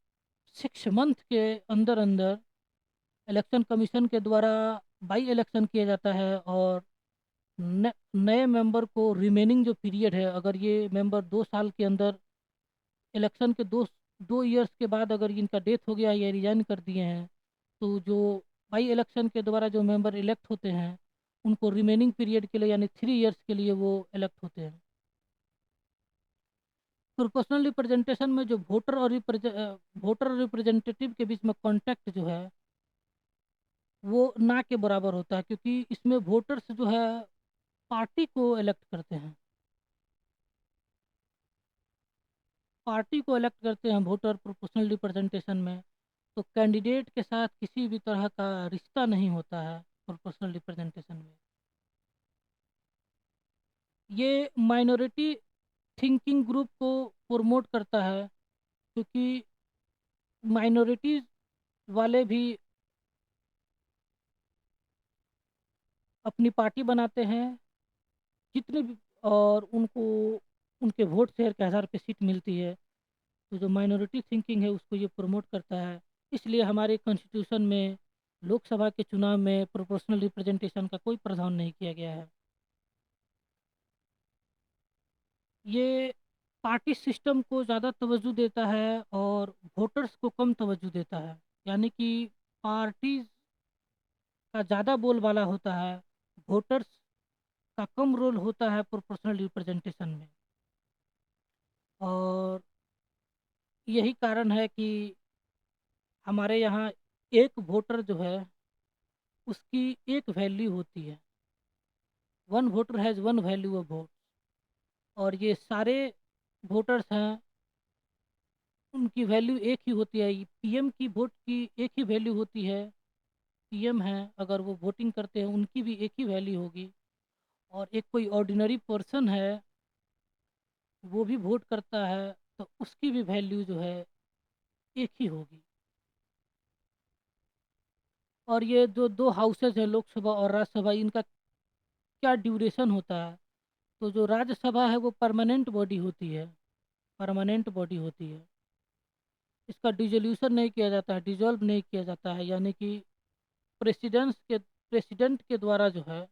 6 मंथ के अंदर अंदर इलेक्शन कमीशन के द्वारा बाई इलेक्शन किया जाता है, और नए मेंबर को रिमेनिंग जो पीरियड है, अगर ये मेंबर 2 साल के अंदर इलेक्शन के 2 ईयर्स के बाद अगर इनका डेथ हो गया या रिजाइन कर दिए हैं तो जो बाई इलेक्शन के द्वारा जो मेंबर इलेक्ट होते हैं उनको रिमेनिंग पीरियड के लिए यानी 3 ईयर्स के लिए वो इलेक्ट होते हैं। प्रोपोर्शनल रिप्रेजेंटेशन में जो वोटर और रिप्रेजेंटेटिव के बीच में कॉन्टैक्ट जो है वो ना के बराबर होता है, क्योंकि इसमें वोटर्स जो है पार्टी को इलेक्ट करते हैं। पार्टी को इलेक्ट करते हैं वोटर प्रोपोर्शनल रिप्रेजेंटेशन में। तो कैंडिडेट के साथ किसी भी तरह का रिश्ता नहीं होता है प्रोपोर्शनल रिप्रेजेंटेशन में। ये माइनॉरिटी थिंकिंग ग्रुप को प्रमोट करता है, क्योंकि माइनॉरिटीज वाले भी अपनी पार्टी बनाते हैं जितने भी, और उनको उनके वोट शेयर के आधार पे सीट मिलती है। तो जो माइनॉरिटी थिंकिंग है उसको ये प्रमोट करता है। इसलिए हमारे कॉन्स्टिट्यूशन में लोकसभा के चुनाव में प्रोपोर्शनल रिप्रेजेंटेशन का कोई प्रावधान नहीं किया गया है। ये पार्टी सिस्टम को ज़्यादा तवज्जो देता है और वोटर्स को कम तवज्जो देता है। यानी कि पार्टी का ज़्यादा बोलबाला होता है, वोटर्स का कम रोल होता है प्रोपोर्शनल रिप्रेजेंटेशन में। और यही कारण है कि हमारे यहाँ एक वोटर जो है उसकी एक वैल्यू होती है। One voter has one value of vote. और ये सारे वोटर्स हैं उनकी वैल्यू एक ही होती है। पीएम की वोट की एक ही वैल्यू होती है। पीएम हैं अगर वो वोटिंग करते हैं उनकी भी एक ही वैल्यू होगी। और एक कोई ऑर्डिनरी पर्सन है वो भी वोट करता है तो उसकी भी वैल्यू जो है एक ही होगी। और ये जो दो हाउसेज है लोकसभा और राज्यसभा, इनका क्या ड्यूरेशन होता है? तो जो राज्यसभा है वो परमानेंट बॉडी होती है। इसका डिसोल्यूशन नहीं किया जाता है, डिसॉल्व नहीं किया जाता है। यानी कि प्रेसिडेंट के द्वारा जो है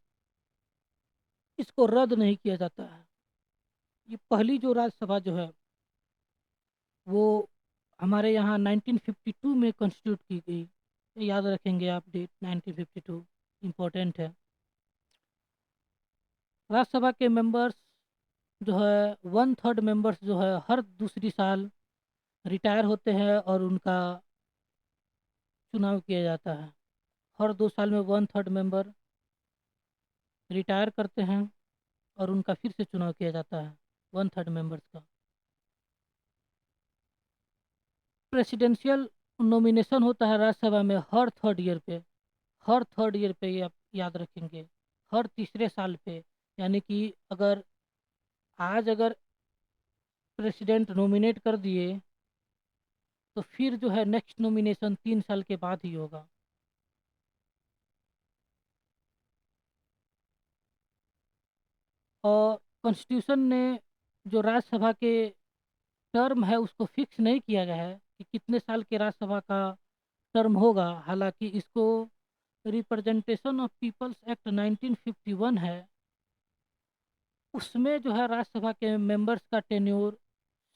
इसको रद्द नहीं किया जाता है। ये पहली जो राज्यसभा जो है वो हमारे यहाँ 1952 में कॉन्स्टिट्यूट की गई। याद रखेंगे आप डेट, 1952 इम्पोर्टेंट है। राज्यसभा के मेंबर्स जो है 1/3 मेंबर्स जो है हर दूसरी साल रिटायर होते हैं, और उनका चुनाव किया जाता है। हर 2 साल में 1/3 मेंबर रिटायर करते हैं और उनका फिर से चुनाव किया जाता है 1/3 मेंबर्स का। प्रेसिडेंशियल नॉमिनेशन होता है राज्यसभा में हर 3rd ईयर पे। हर 3rd ईयर पे, ये आप याद रखेंगे, हर तीसरे साल पे। यानी कि अगर आज अगर प्रेसिडेंट नॉमिनेट कर दिए तो फिर जो है नेक्स्ट नॉमिनेशन 3 साल के बाद ही होगा। और कॉन्स्टिट्यूशन ने जो राज्यसभा के टर्म है उसको फिक्स नहीं किया गया है कि कितने साल के राज्यसभा का टर्म होगा। हालांकि इसको रिप्रेजेंटेशन ऑफ पीपल्स एक्ट 1951 है, उसमें जो है राज्यसभा के मेंबर्स का टेन्योर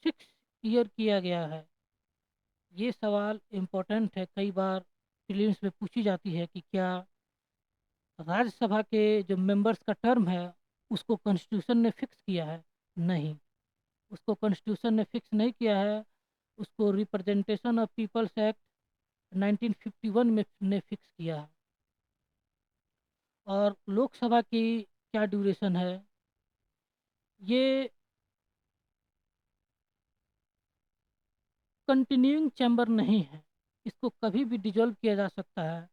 6 ईयर किया गया है। ये सवाल इम्पोर्टेंट है, कई बार प्रीलिम्स में पूछी जाती है कि क्या राज्यसभा के जो मेंबर्स का टर्म है उसको कॉन्स्टिट्यूशन ने फिक्स किया है। नहीं, उसको कॉन्स्टिट्यूशन ने फिक्स नहीं किया है, उसको रिप्रेजेंटेशन ऑफ पीपल्स एक्ट 1951 में ने फिक्स किया है। और लोकसभा की क्या ड्यूरेशन है, ये कंटिन्यूइंग चैम्बर नहीं है, इसको कभी भी डिजोल्व किया जा सकता है।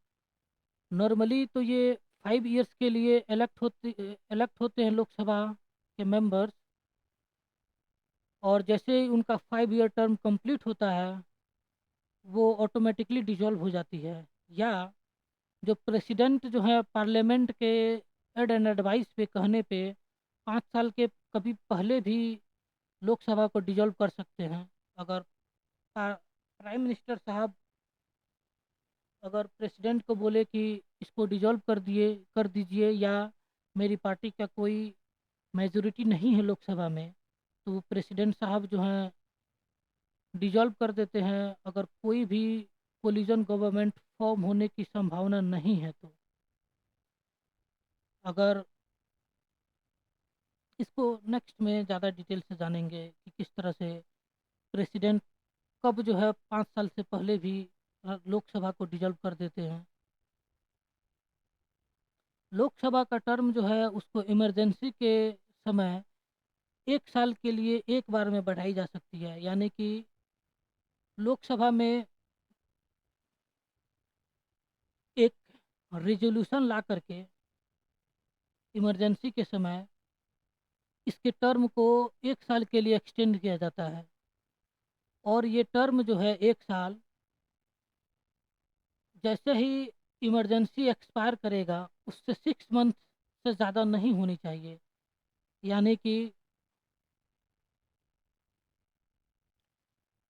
नॉर्मली तो ये 5 ईयर्स के लिए इलेक्ट होते हैं लोकसभा के मेंबर्स। और जैसे ही उनका 5 ईयर टर्म कंप्लीट होता है वो ऑटोमेटिकली डिजोल्व हो जाती है। या जो प्रेसिडेंट जो है पार्लियामेंट के एड एंड एडवाइस पे कहने पे 5 साल के कभी पहले भी लोकसभा को डिजोल्व कर सकते हैं। अगर प्राइम मिनिस्टर साहब अगर प्रेसिडेंट को बोले कि इसको डिजोल्व कर दीजिए, या मेरी पार्टी का कोई मेजोरिटी नहीं है लोकसभा में, तो प्रेसिडेंट साहब जो हैं डिजोल्व कर देते हैं अगर कोई भी कोलिजन गवर्नमेंट फॉर्म होने की संभावना नहीं है तो। अगर इसको नेक्स्ट में ज़्यादा डिटेल से जानेंगे कि किस तरह से प्रेसिडेंट कब जो है 5 साल से पहले भी लोकसभा को डिजोल्व कर देते हैं। लोकसभा का टर्म जो है उसको इमरजेंसी के समय 1 साल के लिए एक बार में बढ़ाई जा सकती है। यानी कि लोकसभा में एक रिजोल्यूशन ला करके इमरजेंसी के समय इसके टर्म को 1 साल के लिए एक्सटेंड किया जाता है। और ये टर्म जो है 1 साल जैसे ही इमरजेंसी एक्सपायर करेगा उससे 6 मंथ से ज़्यादा नहीं होनी चाहिए। यानी कि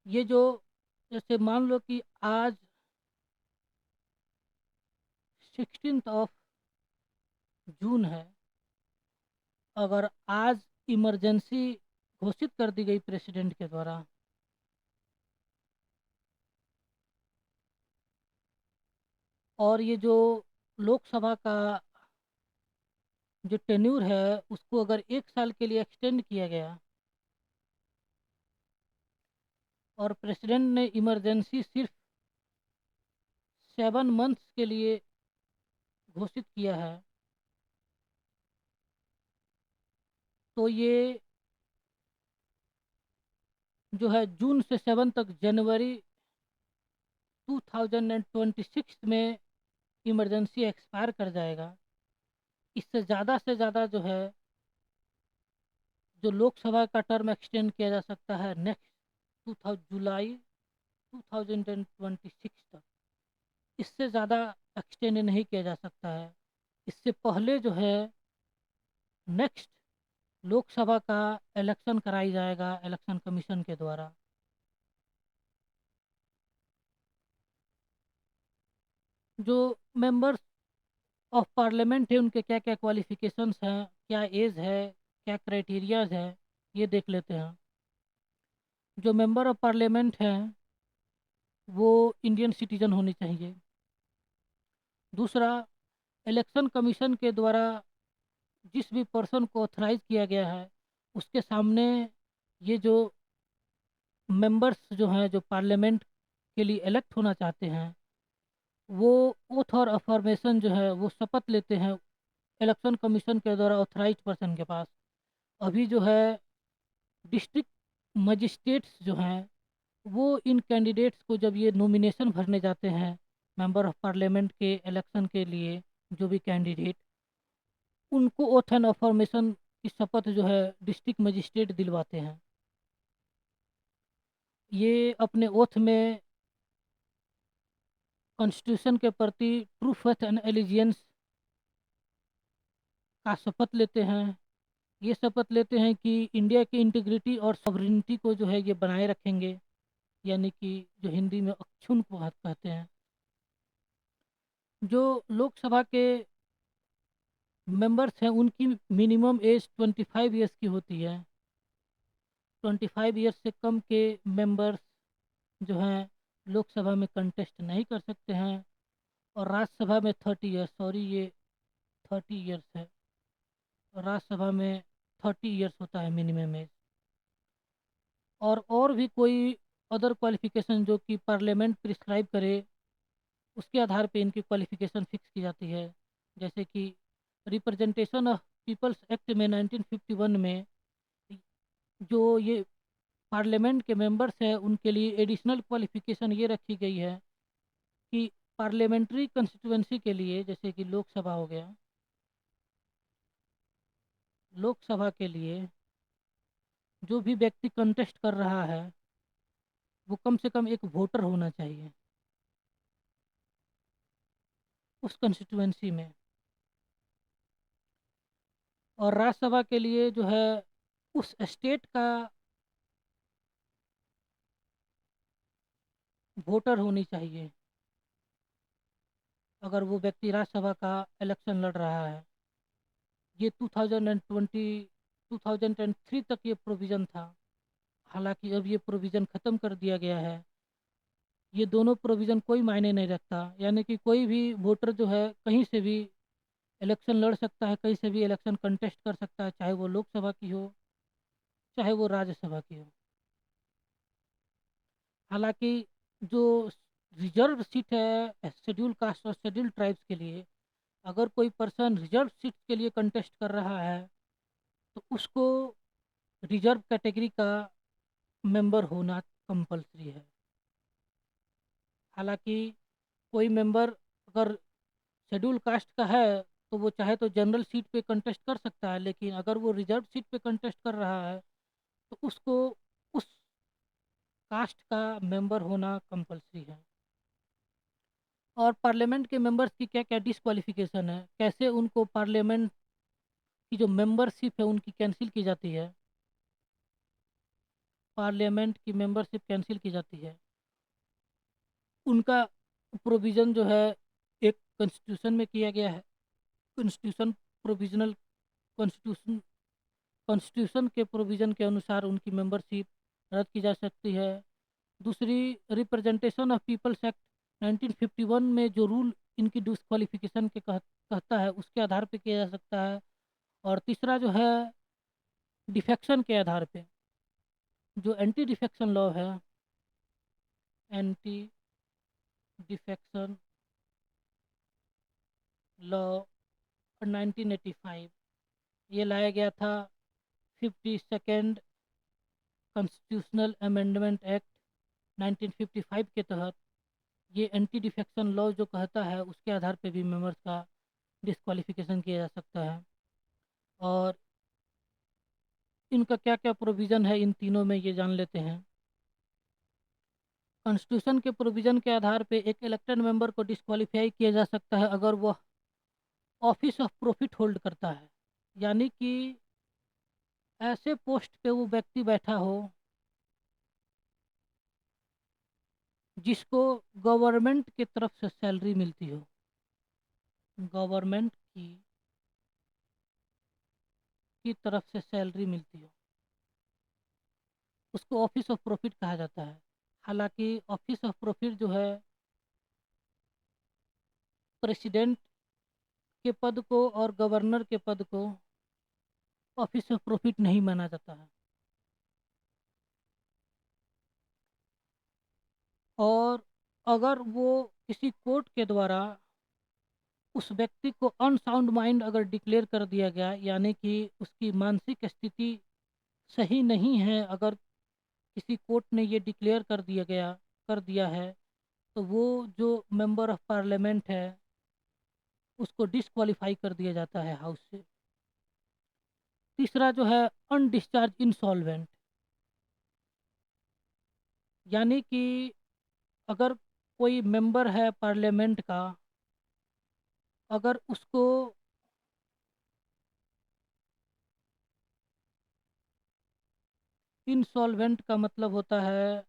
ये जो, जैसे मान लो कि आज 16 जून है, अगर आज इमरजेंसी घोषित कर दी गई प्रेसिडेंट के द्वारा, और ये जो लोकसभा का जो टेन्यूर है उसको अगर 1 साल के लिए एक्सटेंड किया गया और प्रेसिडेंट ने इमरजेंसी सिर्फ 7 मंथ्स के लिए घोषित किया है, तो ये जो है जून से 7 तक जनवरी 2026 में इमरजेंसी एक्सपायर कर जाएगा। इससे ज़्यादा से ज़्यादा जो है जो लोकसभा का टर्म एक्सटेंड किया जा सकता है नेक्स्ट 2000 जुलाई 2026 तक। इससे ज़्यादा एक्सटेंड नहीं किया जा सकता है। इससे पहले जो है नेक्स्ट लोकसभा का इलेक्शन कराई जाएगा इलेक्शन कमीशन के द्वारा। जो मेंबर्स ऑफ पार्लियामेंट है उनके क्या क्या क्वालिफिकेशंस हैं, क्या एज है, क्या क्राइटेरियाज है, ये देख लेते हैं। जो मेंबर ऑफ पार्लियामेंट हैं वो इंडियन सिटीजन होनी चाहिए। दूसरा, इलेक्शन कमीशन के द्वारा जिस भी पर्सन को ऑथराइज किया गया है उसके सामने ये जो मेंबर्स जो हैं जो पार्लियामेंट के लिए इलेक्ट होना चाहते हैं वो ओथ और अफर्मेशन जो है वो शपथ लेते हैं इलेक्शन कमीशन के द्वारा ऑथराइज पर्सन के पास। अभी जो है डिस्ट्रिक्ट मजिस्ट्रेट्स जो हैं वो इन कैंडिडेट्स को जब ये नॉमिनेशन भरने जाते हैं मेंबर ऑफ पार्लियामेंट के इलेक्शन के लिए, जो भी कैंडिडेट, उनको ओथ एंड अफर्मेशन की शपथ जो है डिस्ट्रिक्ट मजिस्ट्रेट दिलवाते हैं। ये अपने ओथ में कॉन्स्टिट्यूशन के प्रति ट्रू फेथ एंड एलिजियंस का शपथ लेते हैं। ये शपथ लेते हैं कि इंडिया की इंटीग्रिटी और सॉवरेनिटी को जो है ये बनाए रखेंगे, यानी कि जो हिंदी में अक्षुण्ण को कहते हैं। जो लोकसभा के मेंबर्स हैं उनकी मिनिमम एज 25 ईयर्स की होती है। 25 ईयर्स से कम के मेंबर्स जो हैं लोकसभा में कंटेस्ट नहीं कर सकते हैं। और राज्यसभा में 30 ईयर्स, सॉरी ये 30 ईयर्स है, राज्यसभा में 30 ईयर्स होता है मिनिमम एज। और भी कोई अदर क्वालिफिकेशन जो कि पार्लियामेंट प्रिस्क्राइब करे उसके आधार पे इनकी क्वालिफिकेशन फिक्स की जाती है। जैसे कि रिप्रेजेंटेशन ऑफ पीपल्स एक्ट में 1951 में जो ये पार्लियामेंट के मेंबर्स हैं उनके लिए एडिशनल क्वालिफिकेशन ये रखी गई है कि पार्लियामेंट्री कंस्टिट्यूएंसी के लिए, जैसे कि लोकसभा हो गया, लोकसभा के लिए जो भी व्यक्ति कंटेस्ट कर रहा है वो कम से कम एक वोटर होना चाहिए उस कंस्टिट्यूएंसी में। और राज्यसभा के लिए जो है उस स्टेट का वोटर होनी चाहिए अगर वो व्यक्ति राज्यसभा का इलेक्शन लड़ रहा है। ये 2020 2003 तक ये प्रोविज़न था। हालांकि अब ये प्रोविज़न ख़त्म कर दिया गया है। ये दोनों प्रोविज़न कोई मायने नहीं रखता, यानी कि कोई भी वोटर जो है कहीं से भी इलेक्शन लड़ सकता है, कहीं से भी इलेक्शन कंटेस्ट कर सकता है, चाहे वो लोकसभा की हो चाहे वो राज्यसभा की हो। हालांकि जो रिजर्व सीट है शेड्यूल कास्ट और शेड्यूल ट्राइब्स के लिए, अगर कोई पर्सन रिजर्व सीट के लिए कंटेस्ट कर रहा है तो उसको रिजर्व कैटेगरी का मेंबर होना कंपलसरी है। हालांकि कोई मेंबर अगर शेड्यूल कास्ट का है तो वो चाहे तो जनरल सीट पे कंटेस्ट कर सकता है, लेकिन अगर वो रिजर्व सीट पे कंटेस्ट कर रहा है तो उसको उस कास्ट का मेंबर होना कंपलसरी है। और पार्लियामेंट के मेंबर्स की क्या क्या डिस्क्वालिफिकेशन है, कैसे उनको पार्लियामेंट की जो मेंबरशिप है उनकी कैंसिल की जाती है, पार्लियामेंट की मेंबरशिप कैंसिल की जाती है, उनका प्रोविज़न जो है एक कॉन्स्टिट्यूशन में किया गया है। कॉन्स्टिट्यूशन प्रोविजनल कॉन्स्टिट्यूशन कॉन्स्टिट्यूशन के प्रोविज़न के अनुसार उनकी मेंबरशिप रद्द की जा सकती है। दूसरी, रिप्रेजेंटेशन ऑफ पीपल्स एक्ट 1951 में जो रूल इनकी डिस्क्वालिफिकेशन के कहता है उसके आधार पे किया जा सकता है। और तीसरा जो है डिफेक्शन के आधार पे, जो एंटी डिफेक्शन लॉ है, एंटी डिफेक्शन लॉ 1985, ये लाया गया था 52nd कॉन्स्टिट्यूशनल अमेंडमेंट एक्ट 1955 के तहत। ये एंटी डिफेक्शन लॉ जो कहता है उसके आधार पे भी मेंबर्स का डिस्क्वालिफिकेशन किया जा सकता है। और इनका क्या क्या प्रोविज़न है इन तीनों में ये जान लेते हैं। कॉन्स्टिट्यूशन के प्रोविज़न के आधार पे एक इलेक्टेड मेंबर को डिस्क्वालीफाई किया जा सकता है अगर वह ऑफिस ऑफ प्रॉफिट होल्ड करता है, यानी कि ऐसे पोस्ट पे वो व्यक्ति बैठा हो जिसको गवर्नमेंट की तरफ से सैलरी मिलती हो, गवर्नमेंट की तरफ से सैलरी मिलती हो, उसको ऑफिस ऑफ प्रॉफिट कहा जाता है। हालांकि ऑफिस ऑफ प्रॉफिट जो है प्रेसिडेंट के पद को और गवर्नर के पद को ऑफिस ऑफ प्रॉफिट नहीं माना जाता है। और अगर वो किसी कोर्ट के द्वारा उस व्यक्ति को अनसाउंड माइंड अगर डिक्लेयर कर दिया गया, यानी कि उसकी मानसिक स्थिति सही नहीं है, अगर किसी कोर्ट ने ये डिक्लेयर कर दिया है, तो वो जो मेंबर ऑफ पार्लियामेंट है उसको डिस्क्वालीफाई कर दिया जाता है हाउस से। तीसरा जो है अनडिस्चार्ज इंसॉल्वेंट, यानी कि अगर कोई मेंबर है पार्लियामेंट का, अगर उसको इंसॉल्वेंट का मतलब होता है,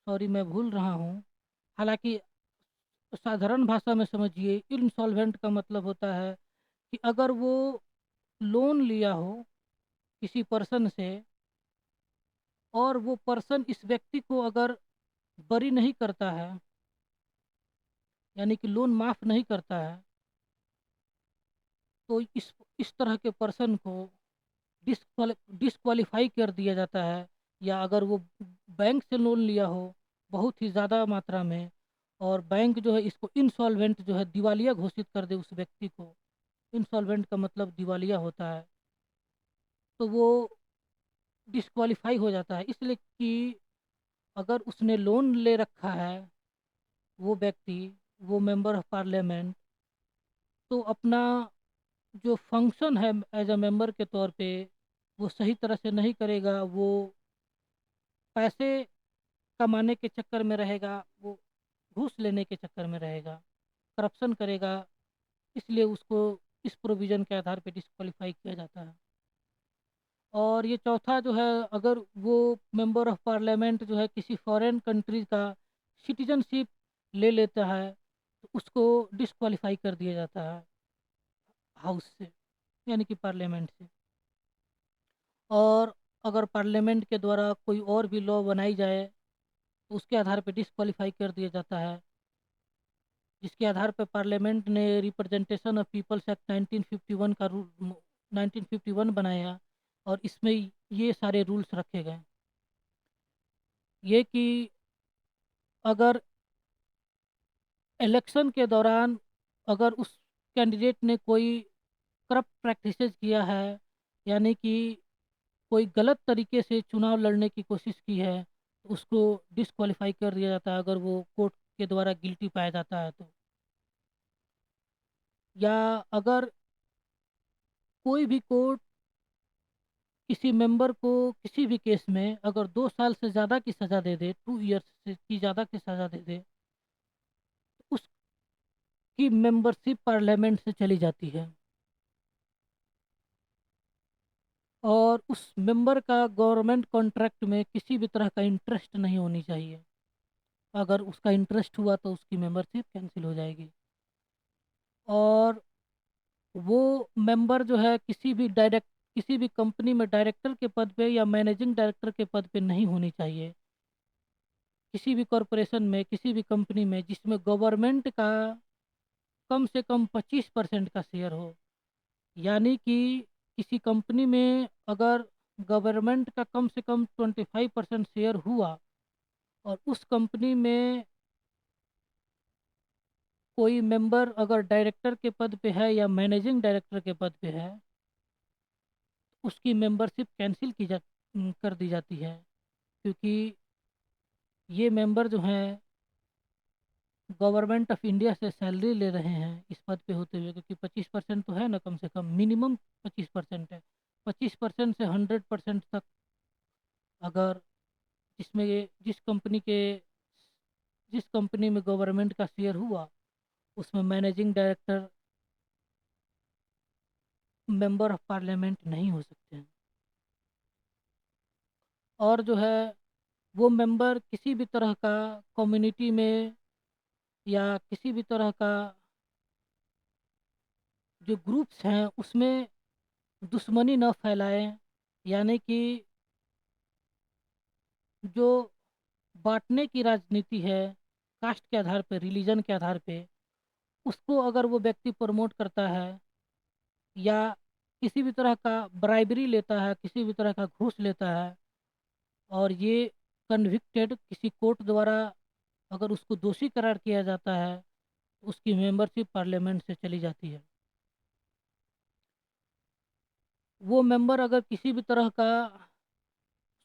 सॉरी मैं भूल रहा हूँ, हालांकि साधारण भाषा में समझिए, इंसॉल्वेंट का मतलब होता है कि अगर वो लोन लिया हो किसी पर्सन से और वो पर्सन इस व्यक्ति को अगर बरी नहीं करता है, यानी कि लोन माफ नहीं करता है, तो इस तरह के पर्सन को डिस्क्वालीफाई कर दिया जाता है। या अगर वो बैंक से लोन लिया हो बहुत ही ज़्यादा मात्रा में, और बैंक जो है इसको इंसॉल्वेंट जो है दिवालिया घोषित कर दे उस व्यक्ति को, इंसॉल्वेंट का मतलब दिवालिया होता है, तो वो डिस्क्वालीफाई हो जाता है। इसलिए कि अगर उसने लोन ले रखा है वो व्यक्ति, वो मेंबर ऑफ पार्लियामेंट, तो अपना जो फंक्शन है एज अ मेंबर के तौर पे वो सही तरह से नहीं करेगा, वो पैसे कमाने के चक्कर में रहेगा, वो घूस लेने के चक्कर में रहेगा, करप्शन करेगा, इसलिए उसको इस प्रोविज़न के आधार पे डिस्क्वालीफाई किया जाता है। और ये चौथा जो है, अगर वो मेंबर ऑफ पार्लियामेंट जो है किसी फॉरेन कंट्री का सिटीजनशिप ले लेता है, तो उसको डिस्क्वालीफाई कर दिया जाता है हाउस से, यानी कि पार्लियामेंट से। और अगर पार्लियामेंट के द्वारा कोई और भी लॉ बनाई जाए तो उसके आधार पर डिस्क्वालीफाई कर दिया जाता है, जिसके आधार पर पार्लियामेंट ने रिप्रेजेंटेशन ऑफ पीपल्स एक्ट 1951 का रूल 1951 बनाया, और इसमें ये सारे रूल्स रखे गए, ये कि अगर इलेक्शन के दौरान अगर उस कैंडिडेट ने कोई करप्ट प्रैक्टिसेस किया है, यानी कि कोई गलत तरीके से चुनाव लड़ने की कोशिश की है, तो उसको डिस्क्वालीफाई कर दिया जाता है अगर वो कोर्ट के द्वारा गिल्टी पाया जाता है तो। या अगर कोई भी कोर्ट किसी मेंबर को किसी भी केस में अगर 2 साल से ज़्यादा की सज़ा दे दे, 2 ईयर्स से की ज़्यादा की सज़ा दे दे, तो उसकी मेंबरशिप पार्लियामेंट से चली जाती है, और उस मेंबर का गवर्नमेंट कॉन्ट्रैक्ट में किसी भी तरह का इंटरेस्ट नहीं होनी चाहिए। अगर उसका इंटरेस्ट हुआ तो उसकी मेंबरशिप कैंसिल हो जाएगी। और वो मेंबर जो है किसी भी कंपनी में डायरेक्टर के पद पे या मैनेजिंग डायरेक्टर के पद पे नहीं होनी चाहिए। किसी भी कॉरपोरेशन में, किसी भी कंपनी में जिसमें गवर्नमेंट का कम से कम 25% का शेयर हो, यानी कि किसी कंपनी में अगर गवर्नमेंट का कम से कम 25% शेयर हुआ, और उस कंपनी में कोई मेंबर अगर डायरेक्टर के पद पे है या मैनेजिंग डायरेक्टर के पद पे है, उसकी मेंबरशिप कैंसिल कर दी जाती है, क्योंकि ये मेंबर जो हैं गवर्नमेंट ऑफ इंडिया से सैलरी ले रहे हैं इस पद पे होते हुए, क्योंकि 25% तो है ना, कम से कम मिनिमम 25% है। 25% से 100% तक, अगर जिसमें जिस कंपनी में गवर्नमेंट का शेयर हुआ उसमें managing director member of parliament नहीं हो सकते हैं। और जो है वो मेंबर किसी भी तरह का कम्युनिटी में या किसी भी तरह का जो ग्रुप्स हैं उसमें दुश्मनी न फैलाएं, यानी कि जो बांटने की राजनीति है कास्ट के आधार पे, रिलीजन के आधार पे, उसको अगर वो व्यक्ति प्रमोट करता है या किसी भी तरह का ब्राइबरी लेता है, किसी भी तरह का घूस लेता है, और ये कन्विक्टेड किसी कोर्ट द्वारा अगर उसको दोषी करार किया जाता है तो उसकी मेंबरशिप पार्लियामेंट से चली जाती है। वो मेंबर अगर किसी भी तरह का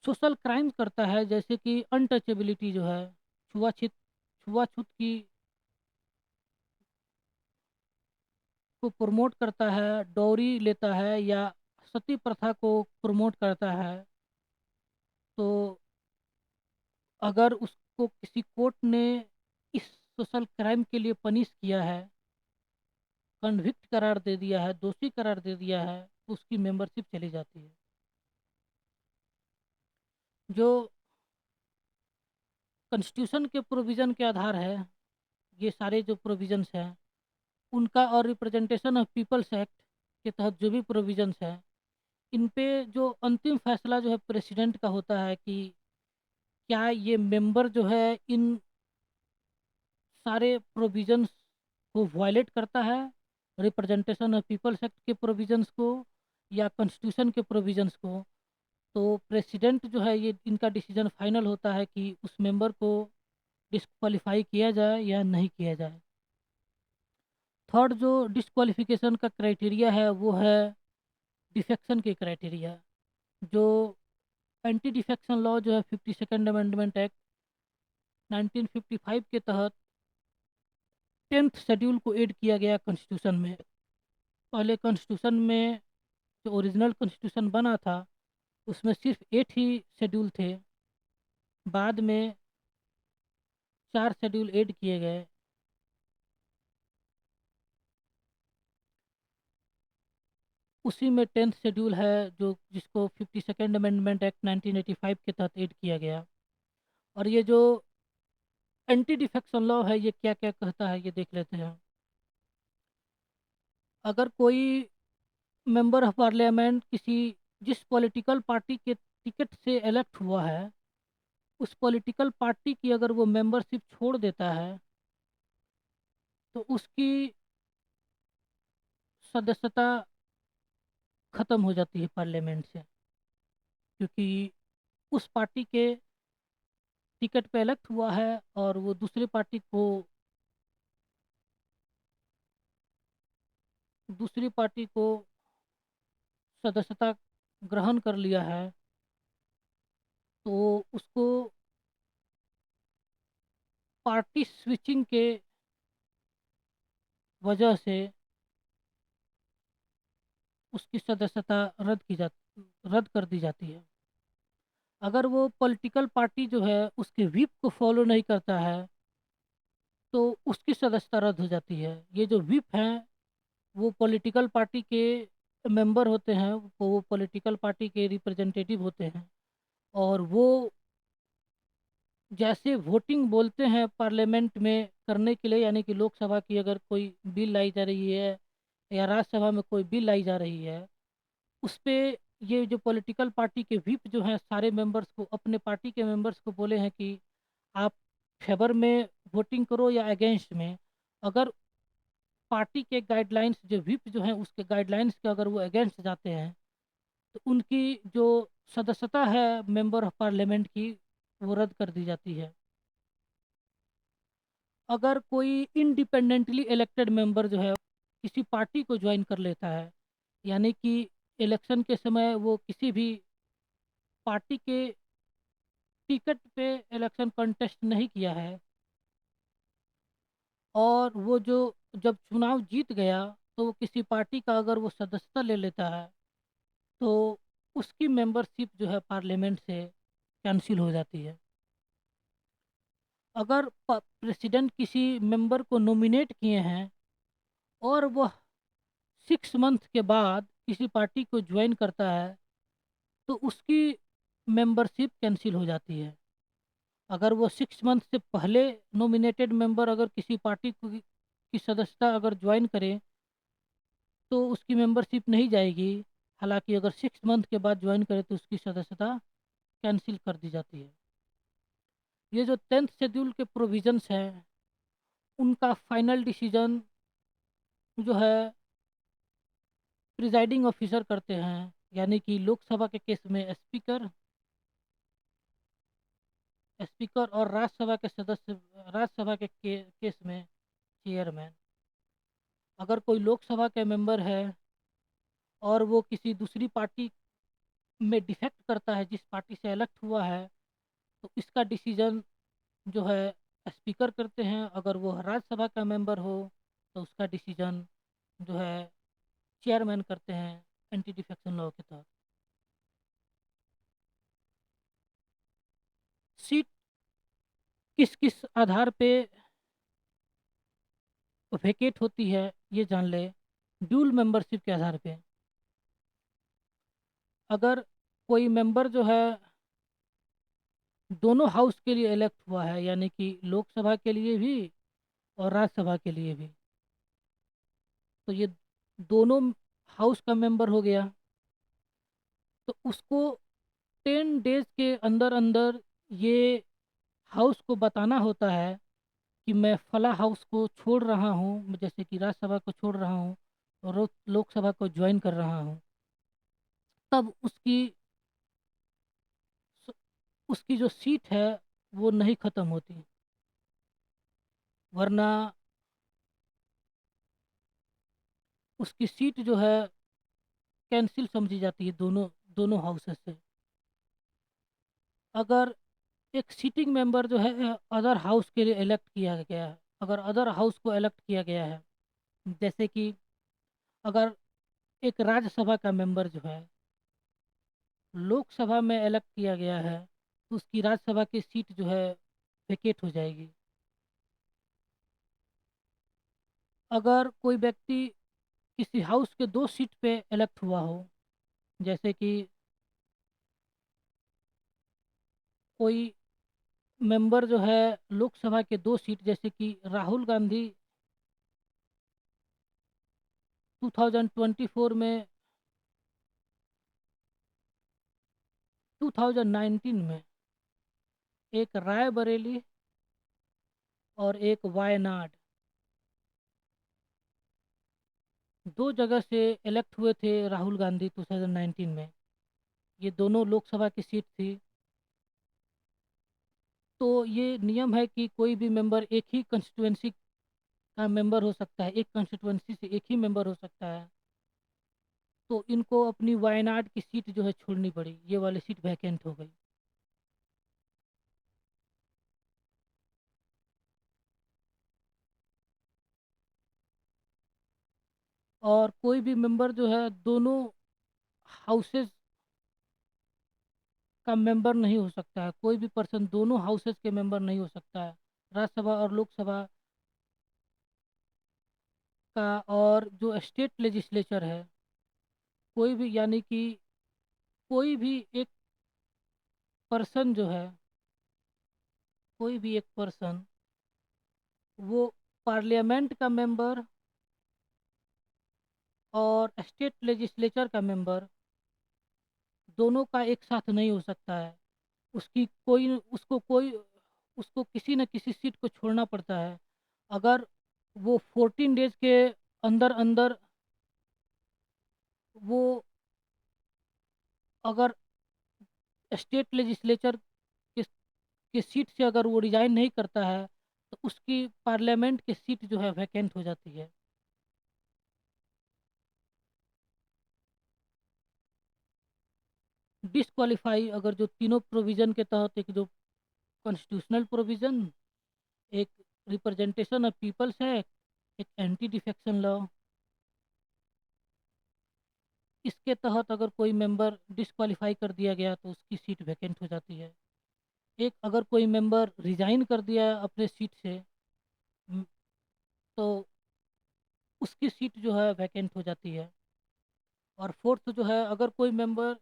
सोशल क्राइम करता है, जैसे कि अनटचेबिलिटी जो है, छुआछूत छुआछूत की को प्रमोट करता है, डॉरी लेता है या सती प्रथा को प्रमोट करता है, तो अगर उसको किसी कोर्ट ने इस सोशल क्राइम के लिए पनिश किया है, कन्विक्ट करार दे दिया है, दोषी करार दे दिया है, तो उसकी मेंबरशिप चली जाती है। जो कॉन्स्टिट्यूशन के प्रोविज़न के आधार है, ये सारे जो प्रोविज़न्स हैं उनका, और रिप्रेजेंटेशन ऑफ पीपल्स एक्ट के तहत जो भी प्रोविज़न्स हैं, इन पे जो अंतिम फैसला जो है प्रेसिडेंट का होता है कि क्या ये मेंबर जो है इन सारे प्रोविज़न्स को वायलेट करता है, रिप्रेजेंटेशन ऑफ पीपल्स एक्ट के प्रोविज़न्स को या कॉन्स्टिट्यूशन के प्रोविज़न्स को। तो प्रेसिडेंट जो है, ये इनका डिसीजन फाइनल होता है कि उस मेंबर को डिस्क्वालीफाई किया जाए या नहीं किया जाए। थर्ड जो डिस्क्वालिफिकेशन का क्राइटेरिया है वो है डिफेक्शन के क्राइटेरिया। जो एंटी डिफेक्शन लॉ जो है 52nd अमेंडमेंट एक्ट 1955 के तहत 10th शेड्यूल को ऐड किया गया कॉन्स्टिट्यूशन में। पहले कॉन्स्टिट्यूशन में जो ओरिजिनल कॉन्स्टिट्यूशन बना था उसमें सिर्फ 8 ही शेड्यूल थे, बाद में 4 शेड्यूल ऐड किए गए। उसी में 10th शेड्यूल है जो जिसको 52nd अमेंडमेंट एक्ट 1985 के तहत ऐड किया गया। और ये जो एंटी डिफेक्शन लॉ है ये क्या क्या कहता है ये देख लेते हैं। अगर कोई मेंबर ऑफ पार्लियामेंट किसी जिस पॉलिटिकल पार्टी के टिकट से इलेक्ट हुआ है, उस पॉलिटिकल पार्टी की अगर वो मेंबरशिप छोड़ देता है तो उसकी सदस्यता खत्म हो जाती है पार्लियामेंट से, क्योंकि उस पार्टी के टिकट पे इलेक्ट हुआ है और वो दूसरी पार्टी को सदस्यता ग्रहण कर लिया है, तो उसको पार्टी स्विचिंग के वजह से उसकी सदस्यता रद्द कर दी जाती है। अगर वो पॉलिटिकल पार्टी जो है उसके व्हिप को फॉलो नहीं करता है तो उसकी सदस्यता रद्द हो जाती है। ये जो व्हिप हैं वो पॉलिटिकल पार्टी के मेंबर होते हैं, वो पॉलिटिकल पार्टी के रिप्रेजेंटेटिव होते हैं, और वो जैसे वोटिंग बोलते हैं पार्लियामेंट में करने के लिए, यानी कि लोकसभा की अगर कोई बिल लाई जा रही है या राज्यसभा में कोई बिल लाई जा रही है, उस पे ये जो पॉलिटिकल पार्टी के व्हिप जो हैं सारे मेंबर्स को, अपने पार्टी के मेंबर्स को बोले हैं कि आप फेवर में वोटिंग करो या अगेंस्ट में। अगर पार्टी के गाइडलाइंस जो व्हिप जो हैं उसके गाइडलाइंस के अगर वो अगेंस्ट जाते हैं तो उनकी जो सदस्यता है मेंबर ऑफ पार्लियामेंट की वो रद्द कर दी जाती है। अगर कोई इंडिपेंडेंटली इलेक्टेड मेंबर जो है किसी पार्टी को ज्वाइन कर लेता है, यानी कि इलेक्शन के समय वो किसी भी पार्टी के टिकट पे इलेक्शन कंटेस्ट नहीं किया है, और वो जो जब चुनाव जीत गया तो वो किसी पार्टी का अगर वो सदस्यता ले लेता है तो उसकी मेंबरशिप जो है पार्लियामेंट से कैंसिल हो जाती है। अगर प्रेसिडेंट किसी मेंबर को नॉमिनेट किए हैं और वह 6 मंथ के बाद किसी पार्टी को ज्वाइन करता है तो उसकी मेंबरशिप कैंसिल हो जाती है। अगर वो 6 मंथ से पहले नॉमिनेटेड मेंबर अगर किसी पार्टी की सदस्यता अगर ज्वाइन करे तो उसकी मेंबरशिप नहीं जाएगी। हालांकि अगर 6 मंथ के बाद ज्वाइन करे तो उसकी सदस्यता कैंसिल कर दी जाती है। ये जो 10th शेड्यूल के प्रोविजंस हैं उनका फाइनल डिसीजन जो है प्रिजाइडिंग ऑफिसर करते हैं, यानी कि लोकसभा के केस में स्पीकर, स्पीकर और राज्यसभा के सदस्य, राज्यसभा केस में चेयरमैन। अगर कोई लोकसभा के मेंबर है और वो किसी दूसरी पार्टी में डिफेक्ट करता है, जिस पार्टी से इलेक्ट हुआ है, तो इसका डिसीजन जो है स्पीकर करते हैं। अगर वो राज्यसभा का मेंबर हो तो उसका डिसीजन जो है चेयरमैन करते हैं, एंटी डिफेक्शन लॉ के तहत। सीट किस किस आधार पे वेकेट होती है ये जान ले। ड्यूल मेंबरशिप के आधार पे। अगर कोई मेंबर जो है दोनों हाउस के लिए इलेक्ट हुआ है, यानी कि लोकसभा के लिए भी और राज्यसभा के लिए भी, तो ये दोनों हाउस का मेंबर हो गया, तो उसको 10 डेज के अंदर अंदर ये हाउस को बताना होता है कि मैं फला हाउस को छोड़ रहा हूँ, जैसे कि राज्यसभा को छोड़ रहा हूँ और लोकसभा को ज्वाइन कर रहा हूँ। तब उसकी जो सीट है वो नहीं खत्म होती, वरना उसकी सीट जो है कैंसिल समझी जाती है दोनों दोनों हाउसेस से। अगर एक सीटिंग मेंबर जो है अदर हाउस के लिए इलेक्ट किया गया है, अगर अदर हाउस को इलेक्ट किया गया है, जैसे कि अगर एक राज्यसभा का मेंबर जो है लोकसभा में इलेक्ट किया गया है, तो उसकी राज्यसभा की सीट जो है वेकेट हो जाएगी। अगर कोई व्यक्ति किसी हाउस के दो सीट पे इलेक्ट हुआ हो, जैसे कि कोई मेंबर जो है लोकसभा के दो सीट, जैसे कि राहुल गांधी 2024 में 2019 में एक रायबरेली और एक वायनाड, दो जगह से इलेक्ट हुए थे राहुल गांधी 2019 में। ये दोनों लोकसभा की सीट थी। तो ये नियम है कि कोई भी मेंबर एक ही कंस्टिट्यूएंसी का मेंबर हो सकता है, एक कंस्टिट्यूएंसी से एक ही मेंबर हो सकता है। तो इनको अपनी वायनाड की सीट जो है छोड़नी पड़ी, ये वाली सीट वैकेंट हो गई। और कोई भी मेंबर जो है दोनों हाउसेस का मेंबर नहीं हो सकता है, कोई भी पर्सन दोनों हाउसेस के मेंबर नहीं हो सकता है, राज्यसभा और लोकसभा का। और जो स्टेट लेजिस्लेचर है, कोई भी, यानी कि कोई भी एक पर्सन जो है, कोई भी एक पर्सन, वो पार्लियामेंट का मेंबर और स्टेट लेजिस्लेचर का मेंबर दोनों का एक साथ नहीं हो सकता है। उसकी कोई उसको कोई उसको किसी न किसी सीट को छोड़ना पड़ता है। अगर वो 14 डेज के अंदर अंदर वो अगर स्टेट लेजिस्लेचर के, के सीट से अगर वो रिजाइन नहीं करता है, तो उसकी पार्लियामेंट की सीट जो है वैकेंट हो जाती है। डिसक्वालीफाई, अगर जो तीनों प्रोविजन के तहत, एक जो कॉन्स्टिट्यूशनल प्रोविजन, एक रिप्रेजेंटेशन ऑफ पीपल्स एक्ट, एक एंटी डिफेक्शन लॉ, इसके तहत अगर कोई मेंबर डिसक्वालीफाई कर दिया गया तो उसकी सीट वैकेंट हो जाती है। एक अगर कोई मेंबर रिजाइन कर दिया अपने सीट से, म, तो उसकी सीट जो है वैकेंट हो जाती है। और फोर्थ जो है, अगर कोई मेंबर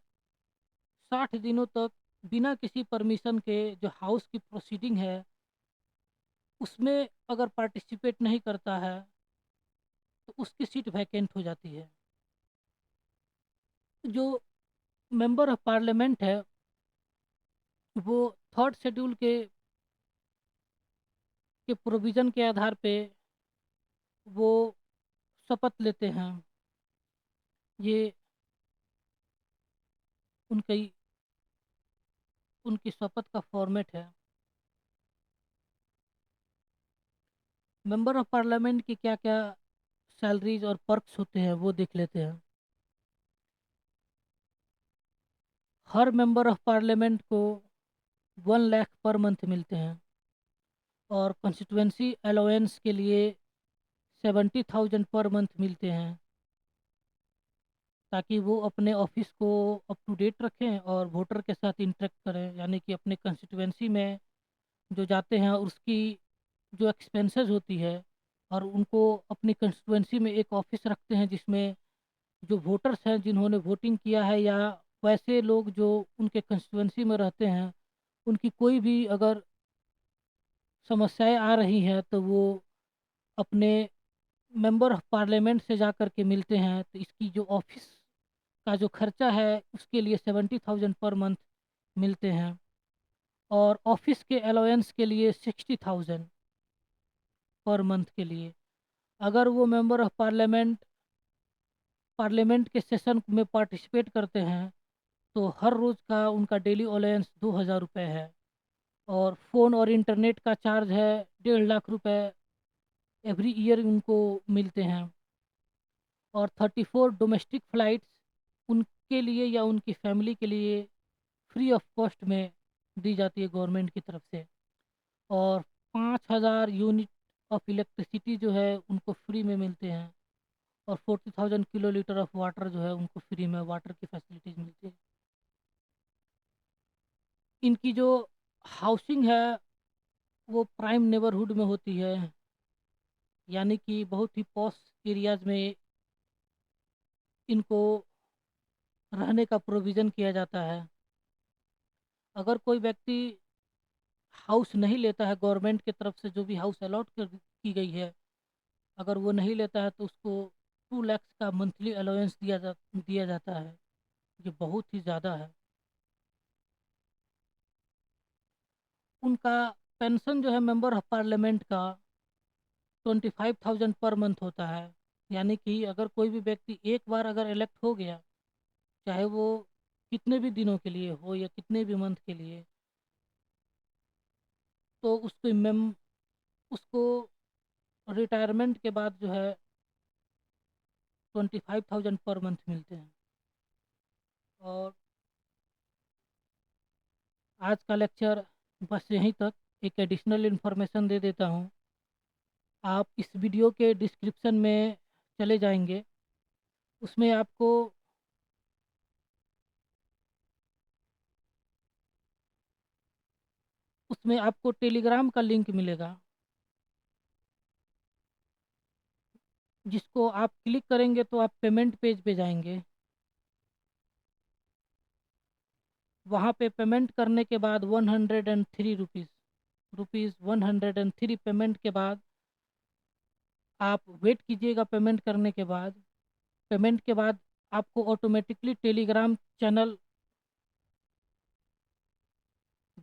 60 दिनों तक बिना किसी परमिशन के जो हाउस की प्रोसीडिंग है उसमें अगर पार्टिसिपेट नहीं करता है, तो उसकी सीट वैकेंट हो जाती है। जो मेंबर ऑफ पार्लियामेंट है, वो थर्ड शेड्यूल के प्रोविज़न के आधार पे वो शपथ लेते हैं। ये उनकी उनकी शपथ का फॉर्मेट है। मेंबर ऑफ पार्लियामेंट की क्या क्या सैलरीज और पर्क्स होते हैं वो देख लेते हैं। हर मेंबर ऑफ पार्लियामेंट को 1 लाख पर मंथ मिलते हैं, और कंस्टिट्यूंसी अलाउंस के लिए 70,000 पर मंथ मिलते हैं, ताकि वो अपने ऑफिस को अप टू डेट रखें और वोटर के साथ इंटरेक्ट करें, यानी कि अपने कंस्टिट्यूंसी में जो जाते हैं उसकी जो एक्सपेंसेस होती है, और उनको अपनी कंस्टिट्यूंसी में एक ऑफिस रखते हैं जिसमें जो वोटर्स हैं जिन्होंने वोटिंग किया है, या वैसे लोग जो उनके कंस्टिट्यूंसी में रहते हैं, उनकी कोई भी अगर समस्याएं आ रही हैं तो वो अपने मेंबर ऑफ पार्लियामेंट से जा कर के मिलते हैं। तो इसकी जो ऑफिस का जो खर्चा है उसके लिए 70,000 पर मंथ मिलते हैं, और ऑफिस के अलाउंस के लिए 60,000 पर मंथ के लिए। अगर वो मेंबर ऑफ पार्लियामेंट के सेशन में पार्टिसिपेट करते हैं तो हर रोज़ का उनका डेली अलाउंस 2,000 रुपये है, और फ़ोन और इंटरनेट का चार्ज है 1.5 लाख रुपए एवरी ईयर उनको मिलते हैं, और 34 डोमेस्टिक फ़्लाइट्स उनके लिए या उनकी फैमिली के लिए फ्री ऑफ कॉस्ट में दी जाती है गवर्नमेंट की तरफ से, और 5,000 यूनिट ऑफ इलेक्ट्रिसिटी जो है उनको फ्री में मिलते हैं, और 40,000 किलोलीटर ऑफ वाटर जो है उनको फ्री में वाटर की फैसिलिटीज़ मिलती है। इनकी जो हाउसिंग है वो प्राइम नेबरहुड में होती है, यानी कि बहुत ही पॉश एरियाज में इनको रहने का प्रोविज़न किया जाता है। अगर कोई व्यक्ति हाउस नहीं लेता है गवर्नमेंट की तरफ से, जो भी हाउस अलॉट की गई है, अगर वो नहीं लेता है तो उसको 2 लाख का मंथली अलाउंस दिया जाता है। ये बहुत ही ज़्यादा है। उनका पेंशन जो है मेंबर ऑफ पार्लियामेंट का 25,000 पर मंथ होता है, यानी कि अगर कोई भी व्यक्ति एक बार अगर इलेक्ट हो गया, चाहे वो कितने भी दिनों के लिए हो या कितने भी मंथ के लिए, तो उसको रिटायरमेंट के बाद जो है 25,000 पर मंथ मिलते हैं। और आज का लेक्चर बस यहीं तक। एक एडिशनल इन्फॉर्मेशन दे देता हूँ। आप इस वीडियो के डिस्क्रिप्शन में चले जाएंगे, उसमें आपको टेलीग्राम का लिंक मिलेगा, जिसको आप क्लिक करेंगे तो आप पेमेंट पेज पे जाएंगे। वहाँ पे पेमेंट करने के बाद 103 रुपीज़ 103 पेमेंट के बाद आप वेट कीजिएगा। पेमेंट के बाद आपको ऑटोमेटिकली टेलीग्राम चैनल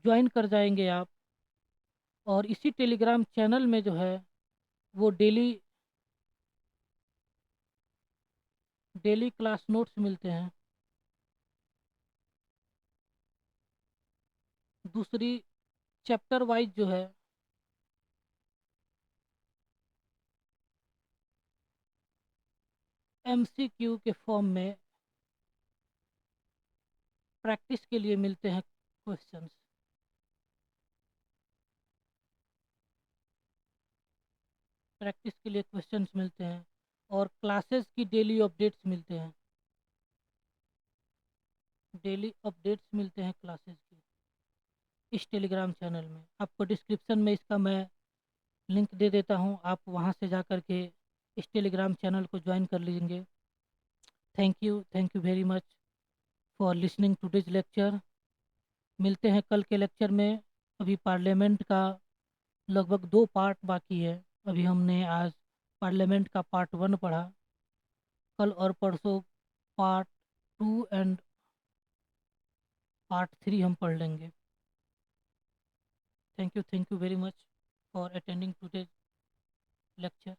ज्वाइन कर जाएंगे आप, और इसी टेलीग्राम चैनल में जो है वो डेली डेली क्लास नोट्स मिलते हैं। दूसरी, चैप्टर वाइज जो है एमसीक्यू के फॉर्म में प्रैक्टिस के लिए मिलते हैं क्वेश्चंस। प्रैक्टिस के लिए क्वेश्चंस मिलते हैं, और क्लासेस की डेली अपडेट्स मिलते हैं। डेली अपडेट्स मिलते हैं क्लासेस की इस टेलीग्राम चैनल में। आपको डिस्क्रिप्शन में इसका मैं लिंक दे देता हूँ, आप वहाँ से जा कर के इस टेलीग्राम चैनल को ज्वाइन कर लीजिए। Thank you very much for listening today's lecture. मिलते हैं कल के लेक्चर में। अभी पार्लियामेंट का लगभग 2 पार्ट बाकी है। अभी हमने आज पार्लियामेंट का पार्ट 1 पढ़ा। कल और परसों पार्ट 2 एंड पार्ट 3 हम पढ़ लेंगे। Thank you very much for attending today's lecture।